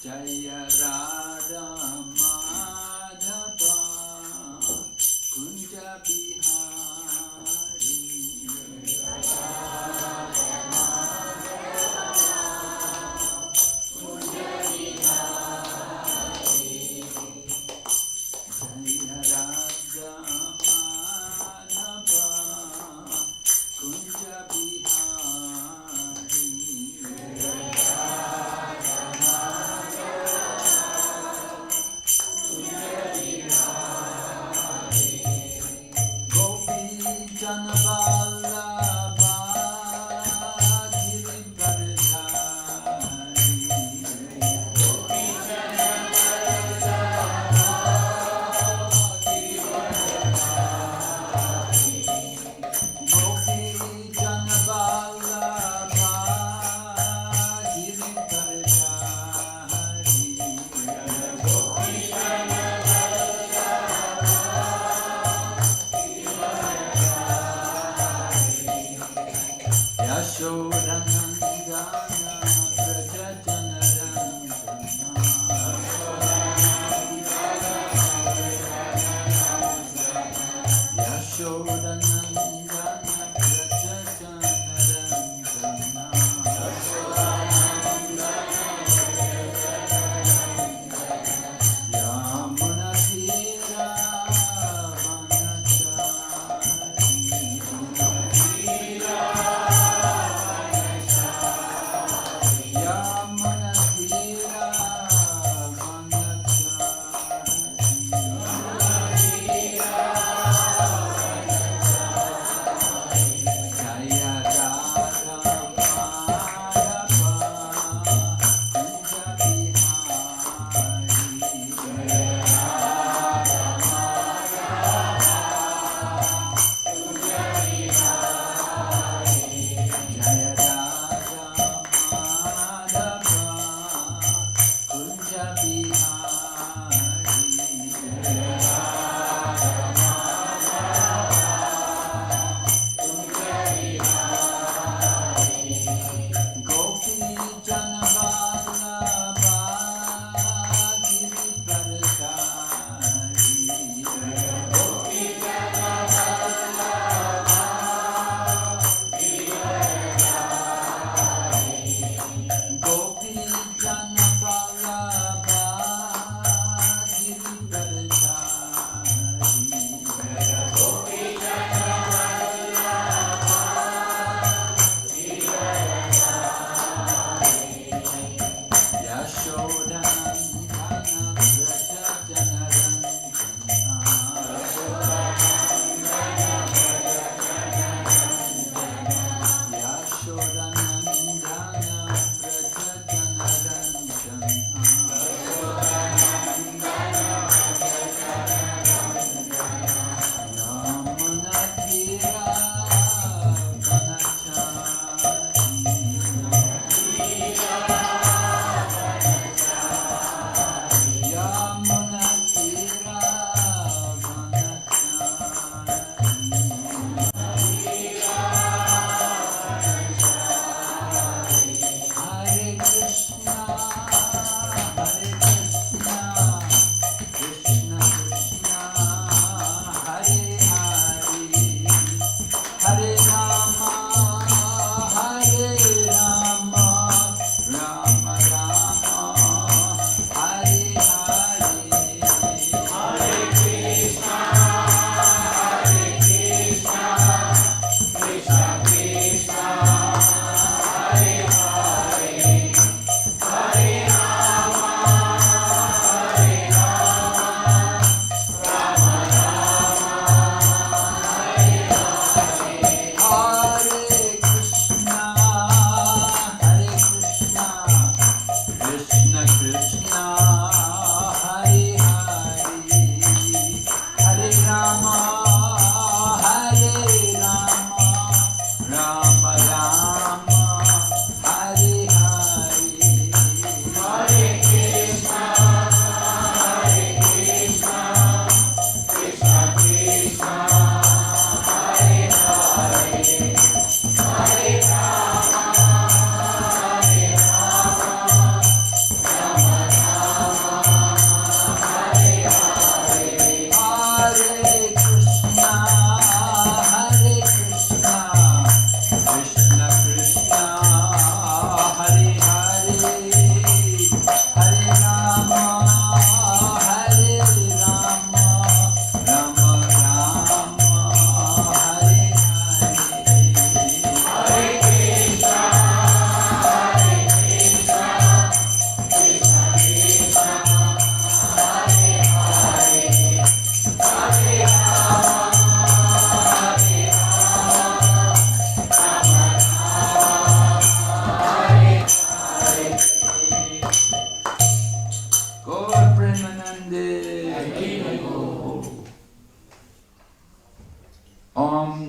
Jaya Radha Madhava Kunja Bihari. Jaya Radha Madhava Kunja Bihari.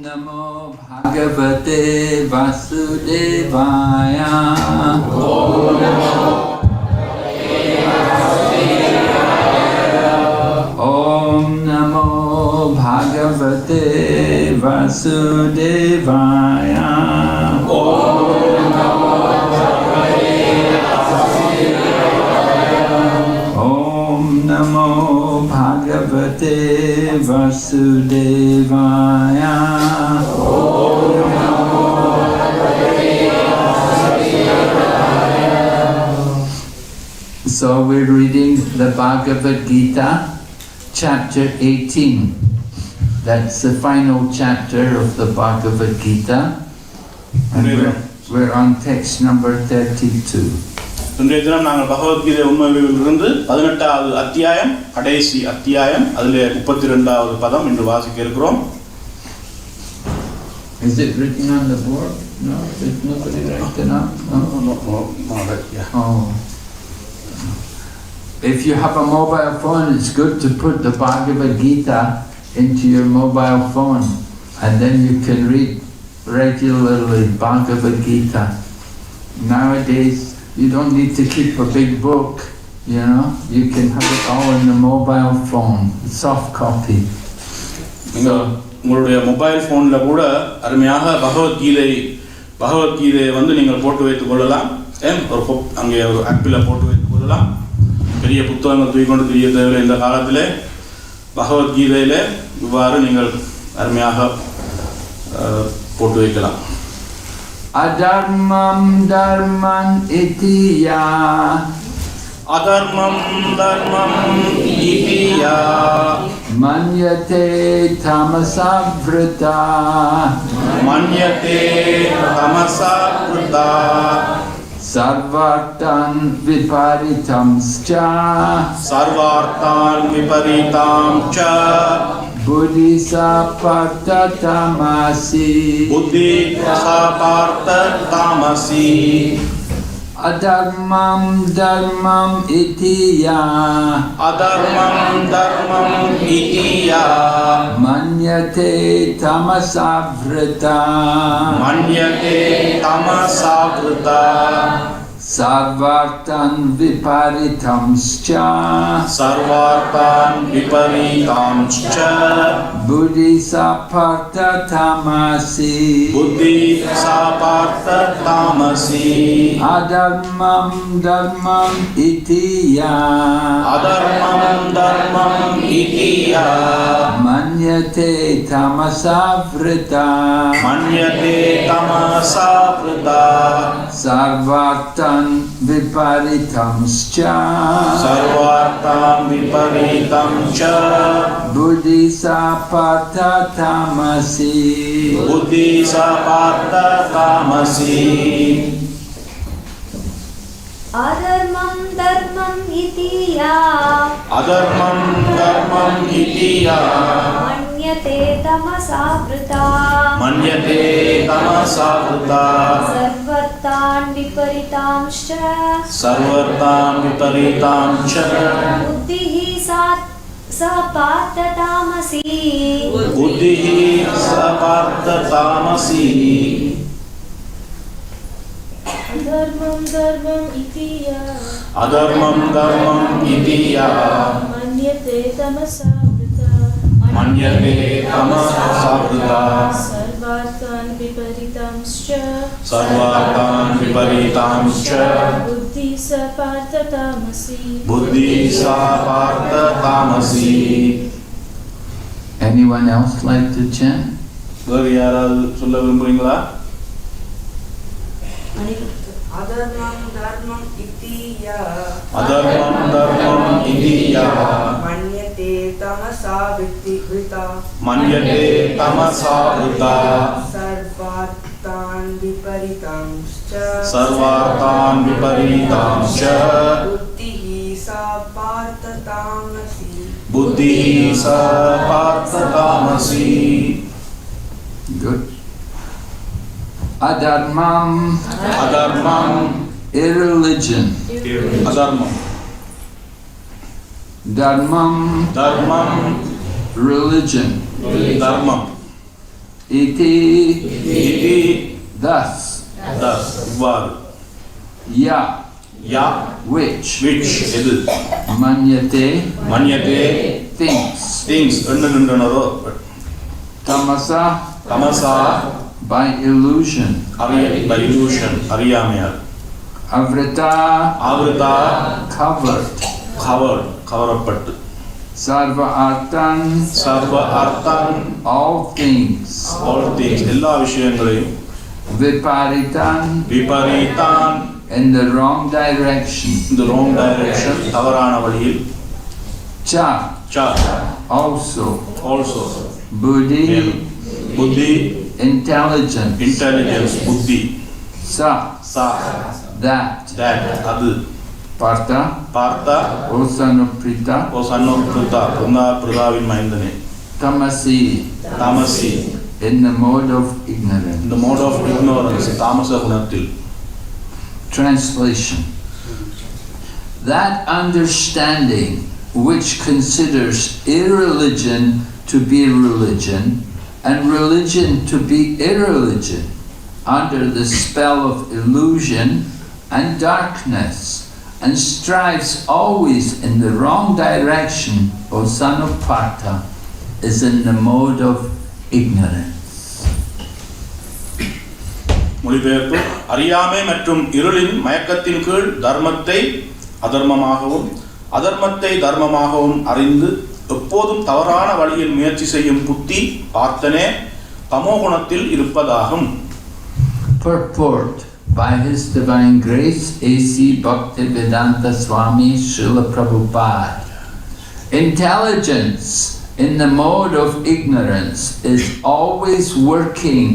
Namo Bhagavate Vasudevaya. Om Namo Om Namo Bhagavate Vasudevaya. Om Namo Om Namo Bhagavate Vasudevaya. So we're reading the Bhagavad Gita, chapter 18. That's the final chapter of the Bhagavad Gita. And we're on text number 32. இன்றைய தினம் நாங்கள் பகவத்கீதை உண்மையிலிருந்து 18வது அத்தியாயம் கடைசி அத்தியாயம் அதிலே 32வது பதம் இன்று வாசிக்க இருக்கிறோம். Is it written on the board? No, did nobody write it up? No. Yeah. Oh. If you have a mobile phone, it's good to put the Bhagavad Gita into your mobile phone, and then you can read regularly Bhagavad Gita. Nowadays, you don't need to keep a big book, you know. You can have it all in the mobile phone, soft copy. So, உங்களுடைய mobile ஃபோனில் கூட அருமையாக பகவத்கீதை வந்து நீங்கள் போட்டு வைத்துக் கொள்ளலாம். ஒரு அங்கே ஒரு ஆப்பில் போட்டு வைத்துக் கொள்ளலாம். பெரிய புத்தகங்கள் தூக்கிக்கொண்டு தெரிய தேவையில்லை. இந்த காலத்திலே பகவத்கீதையிலே இவ்வாறு நீங்கள் அருமையாக போட்டு வைக்கலாம். Adharmam dharman itiya. Adharmam dharmam itiya. Manyate tamasavrita. Manyate tamasavrita. Sarvartan viparitamscha. Sarvartan viparitamscha. Buddhi saparta tamasi. Buddhi saparta tamasi. Adharmam dharmam itiya. Adharmam dharmam itiya. Manyate tamasavrita. Manyate tamasavrita. Sarvartan viparitamscha. Sarvartan viparitamscha. Buddhi saparta tamasi. Buddhi saparta tamasi. Adharmam dharmam itiya. Adharmam dharmam itiya. Manyate tamasavrita. Manyate tamasavrita. Sarvartan viparitamscha. Sarvartan viparitamscha. Buddhi saparta tamasi. Buddhi saparta tamasi. Adharmam dharmam itiya. Adharmam dharmam itiya. Manyate tamasavrita. Manyate tamasavrita. Sarvartan viparitamscha. Sarvartan viparitamscha. Buddhihi saparta tamasi. Buddhihi saparta tamasi. Adharmam dharmam itiya. Adharmam dharmam itiya. Manyate tamasavrita. Manyate tamasavrita. Sarvartan viparitamscha. Sarvartan viparitamscha. Buddhi saparta tamasi. Buddhi saparta tamasi. Anyone else like to chant? வேறு யாராவது சொல்ல விரும்புறீங்களா? Adharmam dharmam itiya. Adharmam dharmam itiya. Manyate tamasavrita. Manyate tamasavrita. Sarvartan viparitamscha. Sarvartan viparitamscha. Buddhihi saparta tamasi. Buddhihi saparta tamasi. Good. Adharmam. Adharmam. Irreligion. Adharmam. Dharmam. Dharmam. Religion. Dharmam. iti, iti, thus, thus, இவ்வாறு, ya, ya, which, எது, manyate, மன்யதே, thinks, எண்ணுகின்றனரோ, tamasa, Tamasha, by illusion, by illusion, அறியாமையால், avrita, ஆவிருதா, covered, கவரப்பட்டு, sarva artan, சர்வ அர்த்தம், all things, all things, எல்லா விஷயங்களையும், viparitan, விபரீதான், in the wrong direction, இந்த wrong direction, தவறான வழியில், cha, cha, also, also, buddhi, புத்தி, intelligence, புத்தி, sa, சா, that, அது, partha, பார்த்தா, O son of Prita, O son of Pritha, பிருதாவின் மைந்தனே, tamasi, தாமசி, in the mode of ignorance. இந்த mode of ignorance, தாமச குணத்தில். Translation. That understanding which considers irreligion to be religion and religion to be irreligion under the spell of illusion and darkness and strives always in the wrong direction, O son of Partha, is in the mode of ignorance. மொழிபெயர்ப்பு. அறியாமை மற்றும் இருளின் மயக்கத்தின் கீழ் தர்மத்தை அதர்மமாகவும் அதர்மத்தை தர்மமாகவும் அறிந்து எப்போதும் தவறான வழியில் முயற்சி செய்யும் புத்தி பார்த்தனே தமோகுணத்தில் இருப்பதாகும். Purport by His Divine Grace A.C. Bhaktivedanta Swami Srila Prabhupada. Intelligence in the mode of ignorance is always working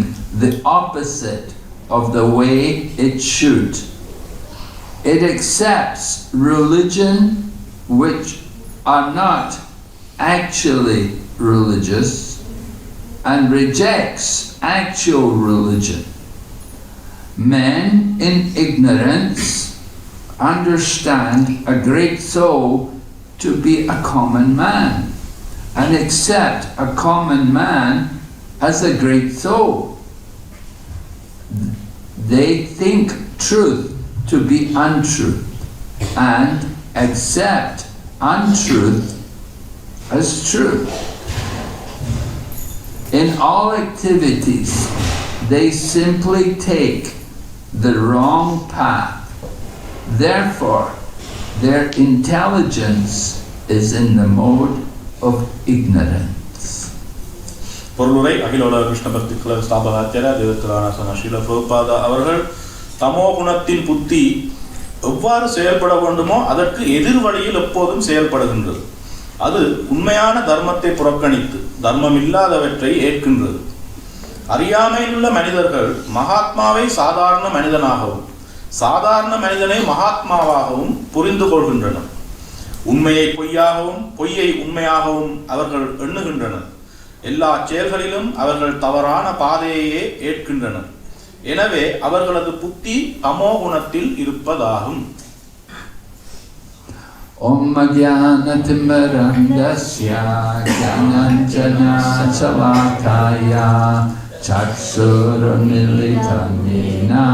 the opposite of the way it should. It accepts religion which are not actually religious and rejects actual religion. Men in ignorance understand a great soul to be a common man and accept a common man as a great soul. They think truth to be untruth and accept untruth as truth. In all activities, they simply take the wrong path. Therefore, their intelligence is in the mode of ignorance. பொருளுரை அகில உலக கிருஷ்ண பக்தி கழக ஸ்தாபகாச்சார்யா தேவத்திரான ஸ்ரீல பிரபுபாதா அவர்கள் தமோகுணத்தின் புத்தி எவ்வாறு செயல்பட வேண்டுமோ அதற்கு எதிர் வழியில் எப்போதும் செயல்படுகின்றது. அது உண்மையான தர்மத்தை புறக்கணித்து தர்மம் இல்லாதவற்றை ஏற்கின்றது. அறியாமையில் உள்ள மனிதர்கள் மகாத்மாவை சாதாரண மனிதனாகவும் சாதாரண மனிதனை மகாத்மாவாகவும் புரிந்து கொள்கின்றனர். உண்மையை பொய்யாகவும் பொய்யை உண்மையாகவும் அவர்கள் எண்ணுகின்றனர். எல்லா செயல்களிலும் அவர்கள் தவறான பாதையையே ஏற்கின்றனர். எனவே அவர்களது புத்தி தமோகுணத்தில் இருப்பதாகும். Om Jnanatimbarandasya Jnananjana Salakaya Chaksurmilitam Yena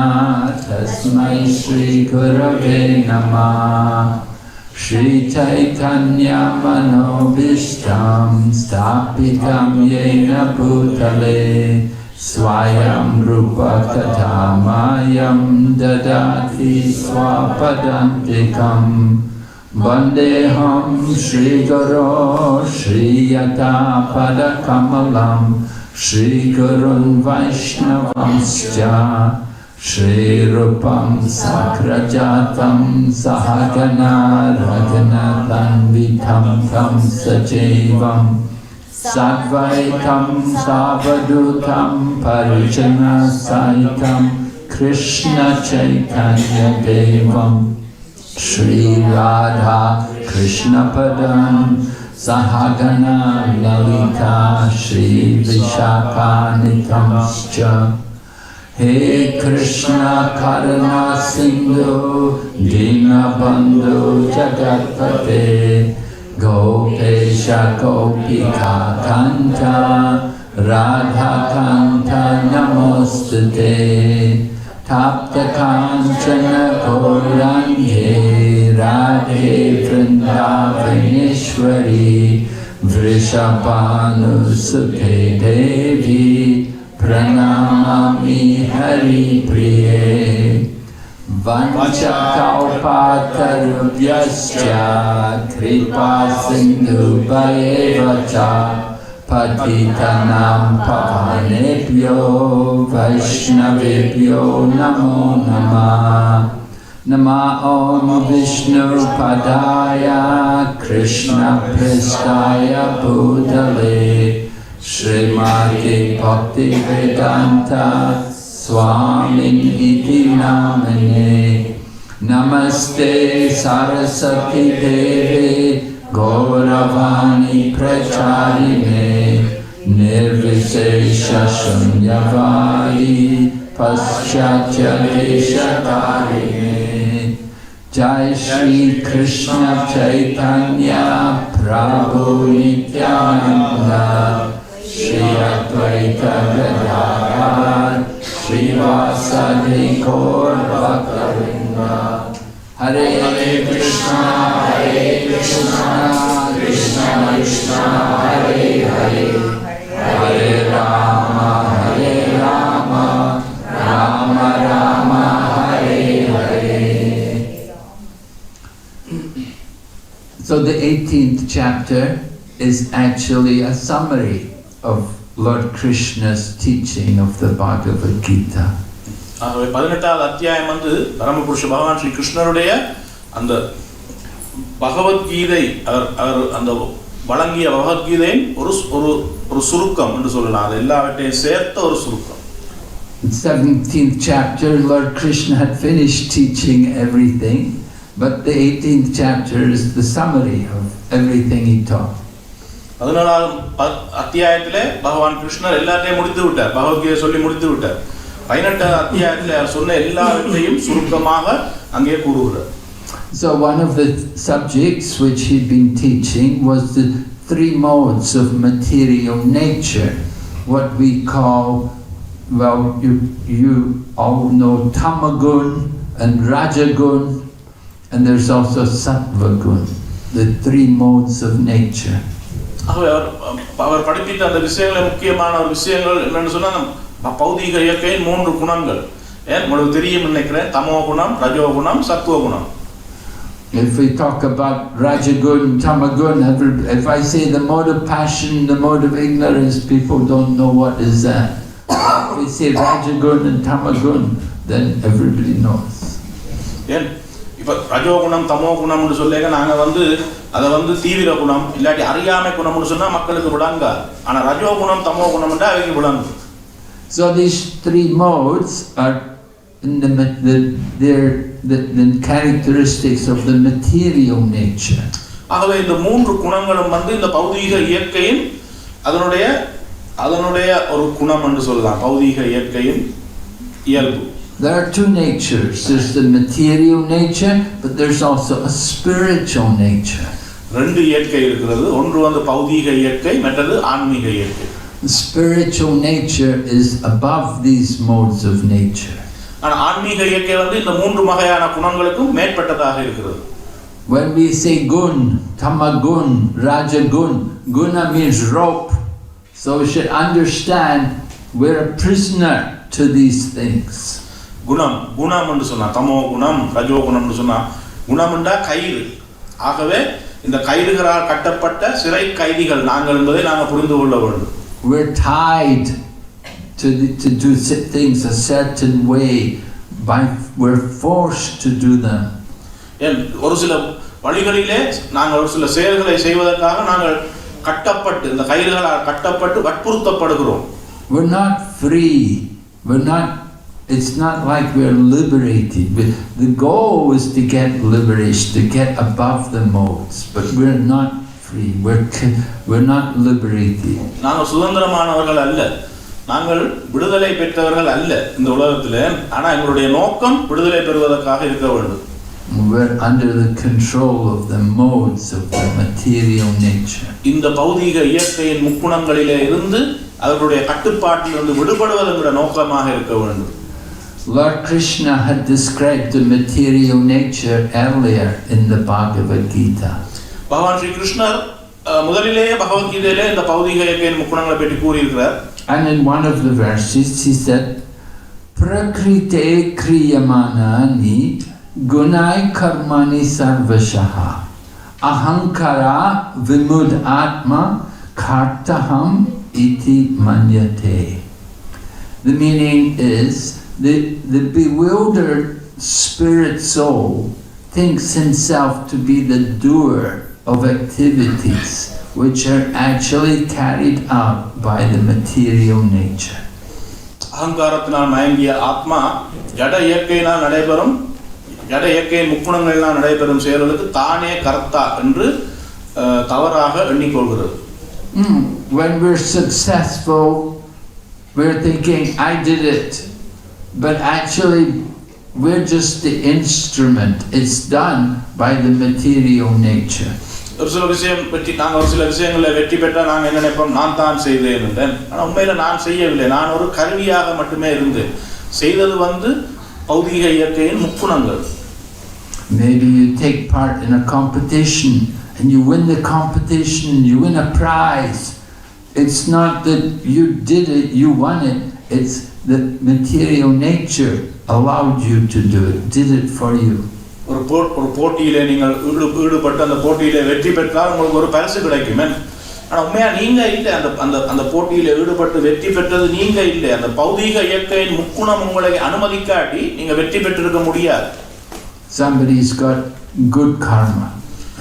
Tasmai Shri Gurave Namah Shri Chaitanya Manobishtam Stapitam Yena Bhutale Swayam Rupa Katamayam Dadati Swapadantikam Vandeham Shri Guru Shri Yata Padakamalam Shri Gurun Vaishnavamscha Shri Rupam Sakrajatam Sahagana Raghunathan Vitam Tam Sajevam Sadvaitam Savadutam Parijana Saitam Krishna Chaitanya Devam Shri Radha Krishna Padam Sahagana Lalita Shri Vishakanitamscha He Krishna Karuna Sindhu Dinabandhu Jagatpate Gopesha Gopika Kanta Radhakanta Namostute Tapta Kanchana Gauranye Radhe Vrindavaneshwari Vrishabhanusute Devi Pranamami Hari Priye Vanchakalpatarubhyascha Kripa Sindhu Bhayevacha Patitanam Pavanebhyo Vaishnavebhyo Namo Namah Nama Om Vishnu Padaya Krishna Prestaya Bhutale Srimati Bhakti Vedanta Swamin iti namane Namaste Saraswati Devi Gauravani Pracharine Nirvisesha Shunyavadi Paschatya Deshakarine Jai Shri Krishna Chaitanya Prabhu Nityananda Shri Advaita Gadadhar Srivasadi Gaur Bhaktavinda Hare Krishna Krishna Krishna Hare Hare Hare Rama Rama Rama Hare Hare. So the 18th chapter is actually a summary of Lord Krishna's teaching of the Bhagavad Gita. ஆகவே 18வது அத்தியாயம் வந்து பரமபுருஷ பகவான் ஸ்ரீ கிருஷ்ணருடைய அந்த பகவத்கீதை அவர் அந்த வழங்கிய பகவத்கீதையின் ஒரு சுருக்கம் என்று சொல்லலாம். அது எல்லாவற்றையும் சேர்த்த ஒரு சுருக்கம். In 17th chapter, Lord Krishna had finished teaching everything, but the 18th chapter is the summary of everything he taught. 14வது அத்தியாயத்திலே பகவான் கிருஷ்ணர் எல்லாத்தையும் முடித்து விட்டார், பகவத்கீதை சொல்லி முடித்து விட்டார். 18வது அத்தியாயத்திலே அவர் சொன்ன எல்லாவற்றையும் சுருக்கமாக அங்கே கூறுகிறார். So one of the subjects which he'd been teaching was the three modes of material nature, what we call, well, you all know Tamagun and Rajagun, and there's also Sattvagun, the three modes of nature. அவர் படிப்பித்த அந்த விஷயங்களை முக்கியமான ஒரு விஷயங்கள் என்னன்னு சொன்னா பௌதீக இயற்கையின் 3 குணங்கள். உங்களுக்கு தெரியும் நினைக்கிறேன், தமோ குணம், ரஜோ குணம், சத்துவ குணம். If we talk about Rajagun, Tamagun, if I say the mode of passion, the mode of ignorance, people don't know what is that. If we say Rajagun and Tamagun, then everybody knows. இப்ப ரஜோ குணம், தமோ குணம்னு சொல்லேங்க நாங்க வந்து அதை வந்து தீவிர குணம் இல்லாட்டி அறியாமை குணம்னு சொன்னா மக்களுக்கு விளங்காது. ஆனா ரஜோ குணம், தமோ குணம்னா அவைக்கு விளங்கும். So these three modes are in the characteristics of the material nature. ஆகவே இந்த 3 குணங்களும் வந்து இந்த பௌதீக இயற்கையின் அதனுடைய ஒரு குணம் என்று சொல்லலாம். பௌதீக இயற்கையின் இயல்பு. There are two natures. There's the material nature, but there's also a spiritual nature. ரெண்டு இயற்கை இருக்கிறது. ஒன்று வந்து பௌதீக இயற்கை, மற்றது ஆன்மீக இயற்கை. The spiritual nature is above these modes of nature. ஆனா ஆன்மீக இயற்கை வந்து இந்த 3 வகையான குணங்களுக்கும் மேற்பட்டதாக இருக்கிறது. When we say gun, tamagun, rajagun, guna means rope. So we should understand we're a prisoner to these things. குணம் என்று சொன்னா தமோ குணம், ரஜோ குணம்னு சொன்னா குணம்ண்டா கயிறு. ஆகவே இந்த கயிறுகளால் கட்டப்பட்ட சிறை கைதிகள் நாங்கள் என்பதை நாங்கள் புரிந்து கொள்ள வேண்டும். We're tied to do things a certain way. We're forced to do them. ஒரு சில வழிகளிலே நாங்கள் ஒரு சில செயல்களை செய்வதற்காக நாங்கள் கட்டப்பட்டு இந்த கயிறுகளால் கட்டப்பட்டு வற்புறுத்தப்படுகிறோம். We're not free. It's not like we're liberated. The goal is to get liberation, to get above the modes, but we're not free. We're not liberated. நாங்கள் சுதந்திரமானவர்கள் அல்ல, நாங்கள் விடுதலை பெற்றவர்கள் அல்ல இந்த உலகத்திலே. ஆனா எங்களுடைய நோக்கம் விடுதலை பெறுவதற்காக இருக்க வேண்டும். We're under the control of the modes of the material nature. இந்த பௌதீக இயற்கையின் முக்குணங்களிலே இருந்து அவர்களுடைய கட்டுப்பாட்டிலிருந்து விடுபடுவது என்கிற நோக்கமாக இருக்க வேண்டும். Lord Krishna had described the material nature earlier in the Bhagavad Gita. பகவான் ஸ்ரீ கிருஷ்ணர் முதலிலேயே பகவத்கீதையிலே இந்த பௌதிக இயற்கையின் முக்குணங்களை பற்றி கூறியிருக்கிறார். And in one of the verses he said, Prakrite kriyamanani gunai karmani sarvashaha ahankara vimud atma kartaham iti manyate. The meaning is, the bewildered spirit soul thinks himself to be the doer of activities which are actually carried out by the material nature. அகங்காரத்தினால் மயங்கிய ஆத்மா ஜட இயற்கையினால் நடைபெறும் ஜட இயற்கையின் முக்குணங்களினால் நடைபெறும் செயல்களுக்கு தானே கர்த்தா என்று தவறாக எண்ணிக்கொள்கிறது. When we're successful, we're thinking, I did it. But actually, we're just the instrument. It's done by the material nature. ஒரு சில விஷயங்களில் வெற்றி பெற்றால் நாங்கள் என்ன நினைப்போம், நான் தான் செய்தேன் என்றேன். ஆனால் உண்மையில் நான் செய்யவில்லை, நான் ஒரு கருவியாக மட்டுமே இருந்தேன். செய்தது பௌதிக இயற்கையின் முக்குணங்கள். Maybe you take part in a competition and you win the competition, you win a prize. It's not that you did it, you won it. It's the material nature allowed you to do it, did it for you. ஒரு போட்டியிலே நீங்கள் ஈடுபட்டு அந்த போட்டியிலே வெற்றி பெற்றால் உங்களுக்கு ஒரு பரிசு கிடைக்கும். ஆனால் உண்மையாக நீங்கள் இல்லை, அந்த போட்டியிலே ஈடுபட்டு வெற்றி பெற்றது நீங்கள் இல்லை. அந்த பௌதீக இயற்கையின் முக்குணம் உங்களை அனுமதிக்காட்டி நீங்கள் வெற்றி பெற்றிருக்க முடியாது. Somebody's got good karma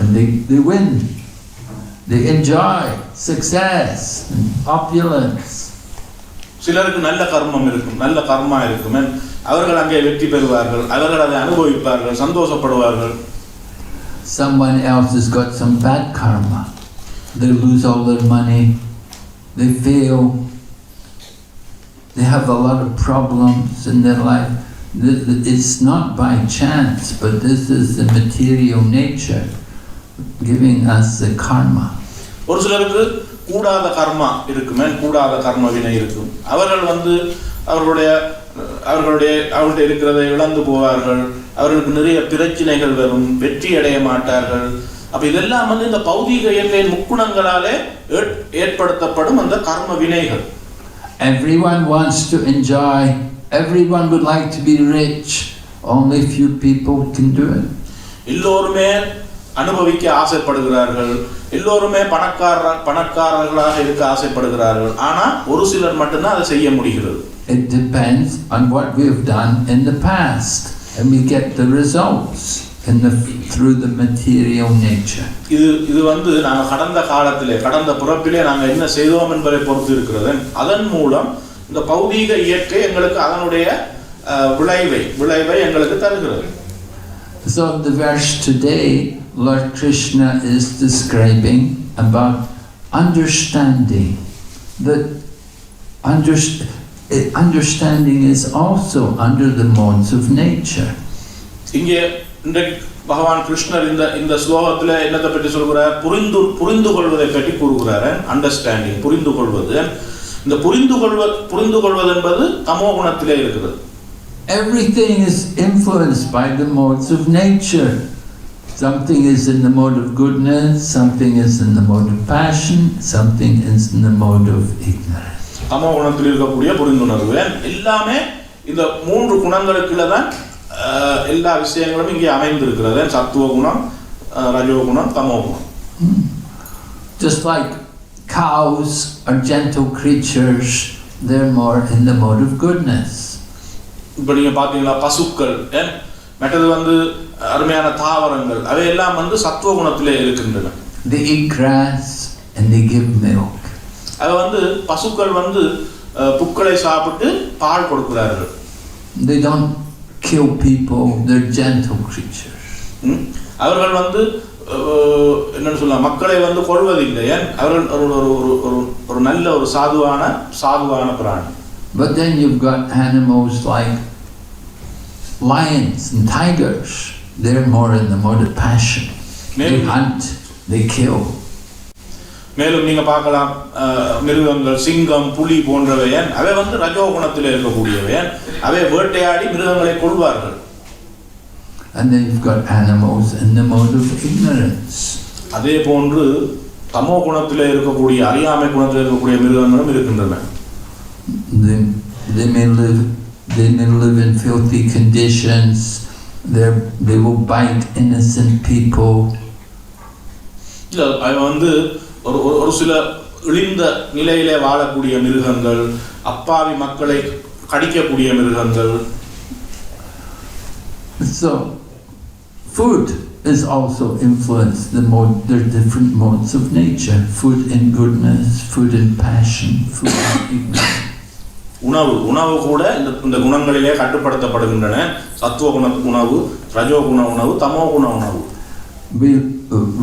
and they win. They enjoy success and opulence. சிலருக்கு நல்ல கர்மம் இருக்கும், நல்ல கர்மா இருக்கும், அவர்கள் அங்கே வெற்றி பெறுவார்கள், அவர்கள் அதை அனுபவிப்பார்கள், சந்தோஷப்படுவார்கள். Someone else has got some bad karma. They lose all their money, they fail, they have a lot of problems in their life. It's not by chance, but this is the material nature giving us the karma. ஒரு சிலருக்கு கூடாத கர்மா இருக்குமே, கூடாத கர்ம வினை இருக்கும். அவர்கள் அவர்களுடைய இருக்கிறதை இழந்து போவார்கள், அவர்களுக்கு நிறைய பிரச்சனைகள் வரும், வெற்றி அடைய மாட்டார்கள். அப்ப இதெல்லாம் இந்த பௌதீக இயற்கையின் முக்குணங்களாலே ஏற்படுத்தப்படும் அந்த கர்ம வினைகள். Everyone wants to enjoy, everyone would like to be rich, only few people can do it. எல்லோருமே அனுபவிக்க ஆசைப்படுகிறார்கள், எல்லோருமே பணக்காரர்களாக இருக்க ஆசைப்படுகிறார்கள். ஆனா ஒரு சிலர் மட்டும்தான் அதை செய்ய முடிகிறது. It depends on what we have done in the past, and we get the results through the material nature. இது நாங்க கடந்த காலத்திலே, கடந்த பிறப்பிலே நாங்க என்ன செய்தோம் என்பதை பொறுத்து இருக்கிறது. அதன் மூலம் இந்த பௌதீக இயற்கை எங்களுக்கு அதனுடைய விளைவை எங்களுக்கு தருகிறது. So the verse today, Lord Krishna is describing about understanding. That understanding is also under the modes of nature. இங்கே பகவான் கிருஷ்ணர் இந்த ஸ்லோகத்தில் என்னத்தை பற்றி சொல்கிறார்? புரிந்து கொள்வதை பற்றி கூறுகிறார். அண்டர்ஸ்டாண்டிங், புரிந்து கொள்வது. இந்த புரிந்து கொள்வது என்பது தமோ குணத்திலே இருக்கிறது. Everything is influenced by the modes of nature. Something is in the mode of goodness, something is in the mode of passion, something is in the mode of ignorance. தமோ குணத்தில் இருக்கக்கூடிய புரிந்துணர்வு எல்லாமே இந்த மூன்று குணங்களுக்குள்ள தான் எல்லா விஷயங்களும் இங்கே அமைந்திருக்கிறது. சத்துவ குணம், ரஜோ குணம், தமோ குணம். Just like cows are gentle creatures, they're more in the mode of goodness. இப்போ நீங்க பாத்தீங்களா, பசுக்கள் மற்றது அருமையான தாவரங்கள் அவையெல்லாம் சத்துவ குணத்திலே இருக்கின்றன. They eat grass and they give milk. அது பசுக்கள் புக்களை சாப்பிட்டு பால் கொடுக்கிறார்கள். They don't kill people, they're gentle creatures. அவர்கள் என்னன்னு சொல்ல, மக்களை கொள்வதில்லை. அவர்கள் ஒரு நல்ல ஒரு சாதுவான பிராணி. But then you've got animals like lions and tigers. They're more in the mode of passion. They hunt, they kill. மேலும் நீங்க பார்க்கலாம் மிருகங்கள் சிங்கம் புலி போன்றவை அவை வந்து ரஜோகுணத்தில் இருக்கக்கூடியவை அவை வேட்டையாடி மிருகங்களை கொள்வார்கள். And then you've got animals in the mode of ignorance. அதே போன்று தமோ குணத்தில் இருக்கக்கூடிய அறியாமை குணத்தில் இருக்கக்கூடிய மிருகங்களும் இருக்கின்றன. They may live in filthy conditions. They will bite innocent people. அவை வந்து ஒரு சில இழிந்த நிலையிலே வாழக்கூடிய மிருகங்கள், அப்பாவி மக்களை கடிக்கக்கூடிய மிருகங்கள். So food is also influenced. There are different modes of nature. Food in goodness, food in passion, food in ignorance. உணவு கூட இந்த குணங்களிலே கட்டுப்படுத்தப்படுகின்றன. சத்துவ குண உணவு, ரஜோ குண உணவு, தமோ குண உணவு.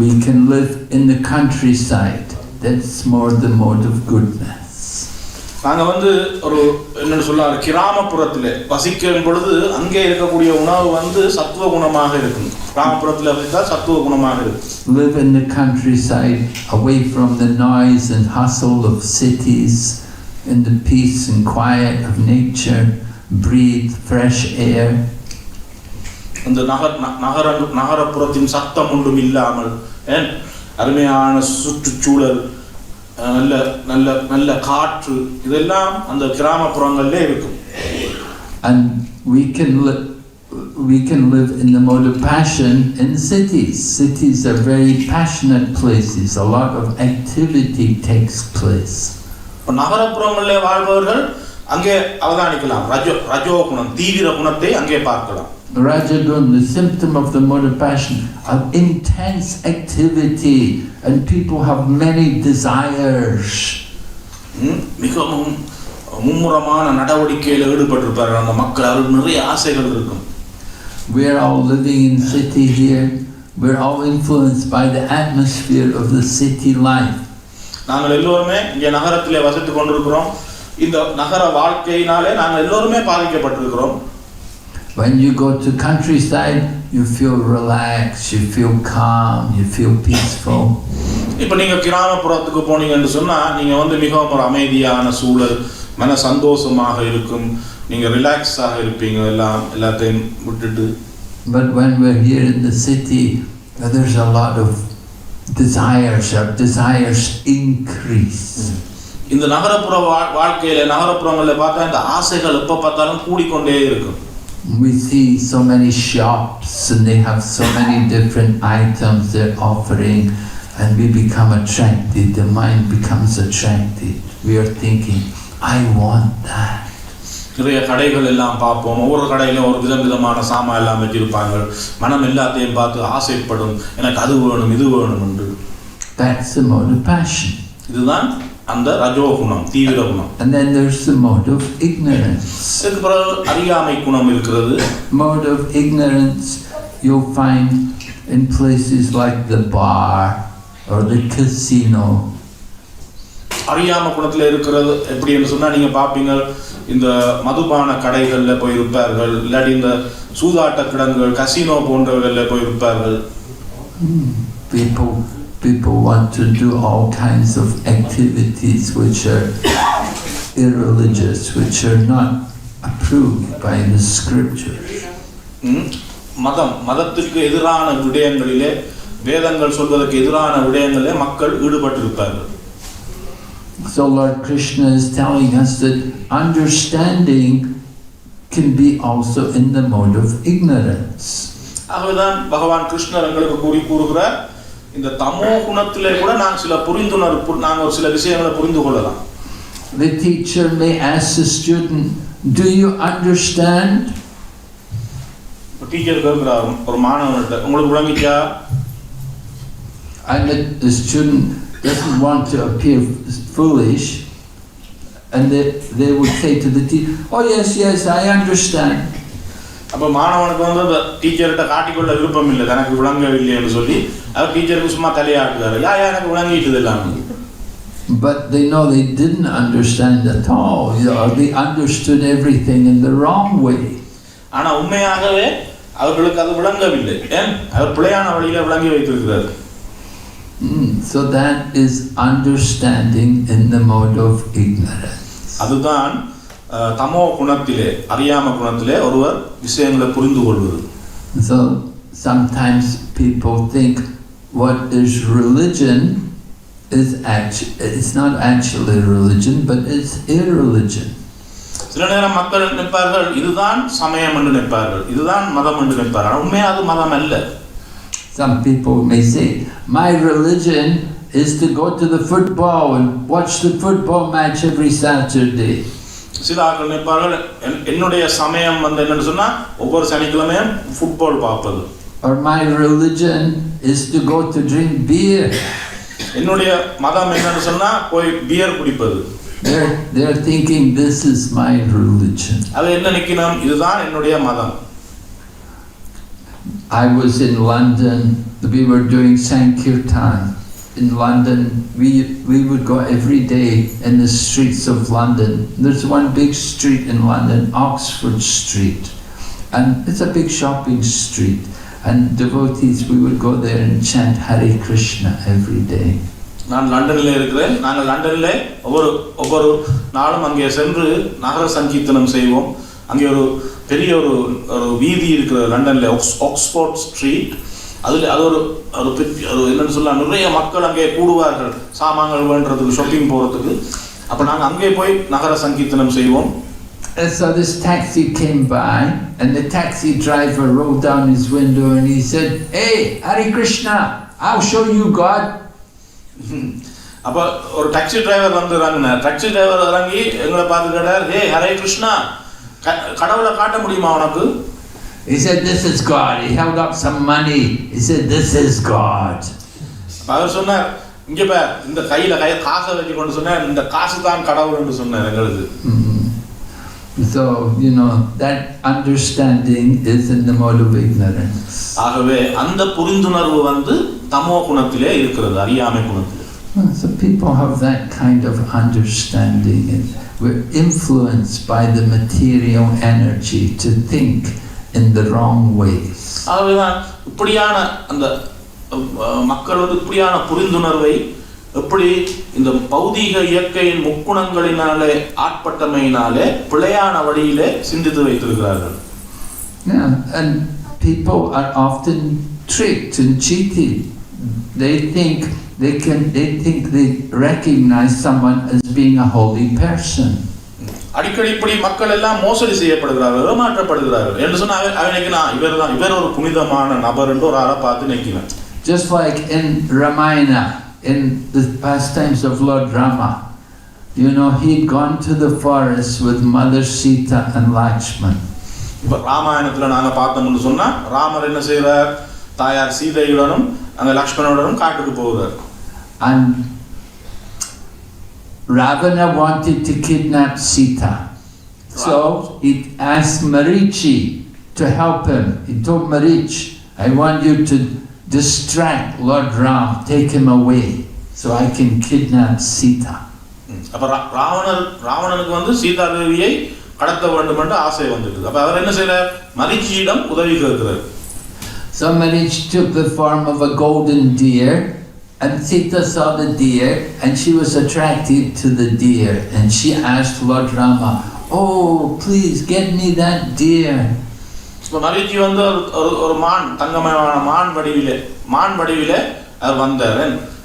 We can live in the countryside. That's more the mode of goodness. நாங்க வந்து ஒரு என்ன சொல்றாரு கிராமப்புறத்திலே வசிக்கும் பொழுது அங்கே இருக்கக்கூடிய உணவு வந்து சத்துவ குணமாக இருக்கும். கிராமப்புறத்தில் வசித்தா சத்துவ குணமாக இருக்கும். Live in the countryside, away from the noise and hustle of cities, in the peace and quiet of nature, breathe fresh air. இந்த நகரப்புறத்தின் சத்தம் ஒன்றும் இல்லாமல் அருமையான சுற்றுச்சூழல், நல்ல நல்ல நல்ல காற்று, இதெல்லாம் அந்த கிராமப்புறங்களிலே இருக்கும். And we can live in the mode of passion in cities. Cities are very passionate places. A lot of activity takes place. நகரப்புறங்களிலே வாழ்பவர்கள் அங்கே அவதானிக்கலாம். ரஜோ குணம், தீவிர குணத்தை அங்கே பார்க்கலாம். Rajagun, the symptom of the mode of passion, of intense activity, and people have many desires. மிகவும் மும்முரமான நடவடிக்கையில் ஈடுபட்டிருப்பார்கள் அந்த மக்கள், நிறைய ஆசைகள் இருக்கும். We are all living in city here. We're all influenced by the atmosphere of the city life. நாங்கள் எல்லோருமே இங்கே நகரத்திலே வசித்துக் கொண்டிருக்கிறோம். இந்த நகர வாழ்க்கையினாலே நாங்கள் எல்லோருமே பாதிக்கப்பட்டிருக்கிறோம். When you go to countryside, you feel relaxed, you feel calm, you feel peaceful. இப்போ நீங்க கிராமப்புறத்துக்கு போனீங்கன்னு சொன்னா நீங்க வந்து மிகவும் ஒரு அமைதியான சூழல், மன சந்தோஷமாக இருக்கும், நீங்க ரிலாக்ஸாக இருப்பீங்க எல்லாத்தையும் விட்டுட்டு. But when we're here in the city, there's a lot of desires. Our desires increase. இந்த நகரப்புற வாழ்க்கையில நகரப்புறங்களில் பார்த்தா இந்த ஆசைகள் எப்போ பார்த்தாலும் கூடிக்கொண்டே இருக்கும். We see so many shops and they have so many different items they're offering, and we become attracted, the mind becomes attracted. We are thinking, I want that. நிறைய கடைகள் எல்லாம் பார்ப்போம். ஒவ்வொரு கடையிலும் ஒரு விதமான சாமான் எல்லாம் வச்சிருப்பாங்க. மனம் எல்லாத்தையும் பார்த்து ஆசைப்படும், எனக்கு அது வேணும் இது வேணும் என்று. That's the mode of passion. இதுதான் அந்த ரஜோ குணம், தீவிர குணம். And then there's the mode of ignorance. இதுக்கு பிறகு அறியாமை குணம் இருக்கிறது. Mode of ignorance you'll find in places like the bar or the casino. அறியாமை குணத்தில் இருக்கிறது எப்படின்னு சொன்னா நீங்க பார்ப்பீங்க, இந்த மதுபான கடைகளில் போய் இருப்பார்கள், இல்லாட்டி இந்த சூதாட்ட கிடங்குகள் கசினோ போன்றவர்களில் போய் இருப்பார்கள். People want to do all kinds of activities which are irreligious, which are not approved by the scriptures. மதத்திற்கு எதிரான விடயங்களிலே, வேதங்கள் சொல்வதற்கு எதிரான விடயங்களிலே மக்கள் ஈடுபட்டிருப்பார்கள். So Lord Krishna is telling us that understanding can be also in the mode of ignorance. ஆகவேதான் பகவான் கிருஷ்ணர் எங்களுக்கு கூறுகிறார், இந்த தமோ குணத்திலே கூட நாங்கள் ஒரு சில விஷயங்களை புரிந்து கொள்ளலாம். The teacher may ask the student, do you understand? Teacher கேட்கிறார் ஒரு மாணவன்கிட்ட, உங்களுக்கு விளங்கிச்சா? And the student doesn't want to appear foolish, and they would say to the teacher, oh yes, I understand. அப்போ மாணவனுக்கு வந்து அந்த டீச்சர்கிட்ட காட்டிக்கொள்ள விருப்பம் இல்லை, தனக்கு விளங்கவில்லைன்னு சொல்லி அவர் டீச்சருக்கு சும்மா தலையாட்டுறாரு, எனக்கு விளங்கிட்டு இல்லாம. But they know they didn't understand at all. They understood everything in the wrong way. ஆனா உண்மையாகவே அவர்களுக்கு அது விளங்கவில்லை, அவர் பிழையான வழியில விளங்கி வைத்திருக்கிறார். So that is understanding in the mode of ignorance. அதுதான் தமோ குணத்திலே அறியாம குணத்திலே ஒருவர் விஷயங்களை புரிந்து கொள்வது. So sometimes people think what is religion is it's not actually religion, but it's irreligion. சில நேரம் மக்கள் நினைப்பார்கள் இதுதான் சமயம் என்று நினைப்பார்கள், இதுதான் மதம் என்று நினைப்பார்கள். உண்மையா அது மதம் அல்ல. Some people may say, my religion is to go to the football and watch the football match every Saturday. சில ஆட்கள் நினைப்பார்கள் என்னுடைய சமயம் என்னன்னு சொன்னா ஒவ்வொரு சனிக்கிழமையும் ஃபுட்பால் பார்ப்பது. Or my religion is to go to drink beer. என்னுடைய மதம் என்னன்னு சொன்னா போய் பியர் குடிப்பது. They're thinking this is my religion. அது என்ன நினைக்கணும், இதுதான் என்னுடைய மதம். I was in London, we were doing Sankirtan. In London, we would go every day in the streets of London. There's one big street in London, Oxford Street. And it's a big shopping street. And devotees, we would go there and chant Hare Krishna every day. நான் லண்டனில் இருக்கிறேன். நாங்கள் லண்டனில் ஒவ்வொரு நாளும் அங்கே சென்று நகர சங்கீர்த்தனம் செய்வோம். அங்கே ஒரு பெரிய ஒரு வீதி இருக்கிற லண்டனில் ஆக்ஸ்போர்ட் ஸ்ட்ரீட். அதில் அது ஒரு என்னென்னு சொல்லலாம், நிறைய மக்கள் அங்கே கூடுவார்கள் சாமான்கள் வேண்டுறதுக்கு, ஷாப்பிங் போகிறதுக்கு. அப்போ நாங்கள் அங்கே போய் நகர சங்கீர்த்தனம் செய்வோம். And so this taxi came by, and the taxi driver rolled down his window and he said, "Hey, Hare Krishna, I'll show you God." அப்போ ஒரு டாக்ஸி டிரைவர் வந்து இறங்கின. டாக்ஸி டிரைவர் இறங்கி எங்களை பார்த்து கேட்டார், "ஹே ஹரே கிருஷ்ணா, கடவுளை காட்ட முடியுமா உனக்கு?" He said, "This is God." He held up some money. He said, "This is God." அவர் சொன்னார், இங்க பார், இந்த கையில காசை வச்சு கொண்டு சொன்னார், இந்த காசு தான் கடவுள் என்று சொன்னார் எங்களுக்கு. So, that understanding is in the mode of ignorance. ஆகவே அந்த புரிந்துணர்வு வந்து தமோ குணத்திலே இருக்கிறது, அறியாமை குணத்திலே. So people have that kind of understanding, and we're influenced by the material energy to think in the wrong ways. ஆகவேதான் இப்படியான அந்த மக்கள் வந்து இப்படியான புரிந்துணர்வை எப்படி இந்த பௌதீக இயற்கையின் முக்குணங்களினாலே ஆட்பட்டமையினாலே பிழையான வழியிலே சிந்தித்து வைத்திருக்கிறார்கள். Yeah, and people are often tricked and cheated. They think they recognize someone as being a holy person. அடிக்கடி இப்படி மக்கள் எல்லாம் மோசடி செய்யப்படுகிறார்கள், ஏமாற்றப்படுகிறார்கள் என்று சொன்னா அவனுக்கு இவர் ஒரு புனிதமான நபர் என்று ஒரு ஆளை பார்த்து நினைக்கிறேன். Just like in Ramayana, in the pastimes of Lord Rama, he'd gone to the forest with Mother Sita and Lakshman. இப்ப ராமாயணத்துல நாங்க பார்த்தோம்னு சொன்னா ராமர் என்ன செய்றார், தாயார் சீதையுடனும் அங்க லக்ஷ்மணனுடனும் காட்டுக்கு போகிறார். And Ravana wanted to kidnap Sita. So he asked Marichi to help him. He told Marichi, "I want you to distract Lord Ram, take him away, so I can kidnap Sita." அப்ப ராவணனுக்கு வந்து சீதா தேவியை கடத்த வேண்டும் என்ற ஆசை வந்துட்டு. அப்ப அவர் என்ன செய்றார், மரிச்சியிடம் உதவி கேட்கிறார். So Marichi took the form of a golden deer, and Sita saw the deer, and she was attracted to the deer, and she asked Lord Rama, "Oh, please get me that deer." இப்ப மரிச்சி வந்து ஒரு தங்கமயமான மான் வடிவிலே அவர் வந்தார்.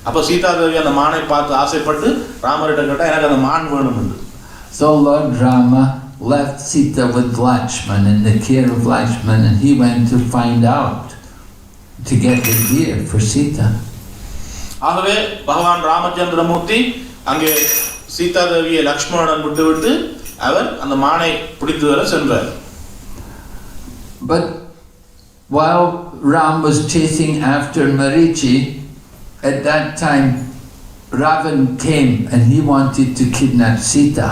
அப்ப சீதா தேவி அந்த மானை பார்த்து ஆசைப்பட்டு ராமரிடம் கேட்டா, எனக்கு அந்த மான் வேணும் என்று. So Lord Rama left Sita with Lakshman in the care of Lakshman, and he went to find out to get the deer for Sita. ஆகவே பகவான் ராமச்சந்திரமூர்த்தி அங்கே சீதா தேவியை லக்ஷ்மணன் விட்டுவிட்டு அவர் அந்த மானை பிடித்து வர சென்றார். But while Ram was chasing after Marichi, at that time Ravan came and he wanted to kidnap Sita.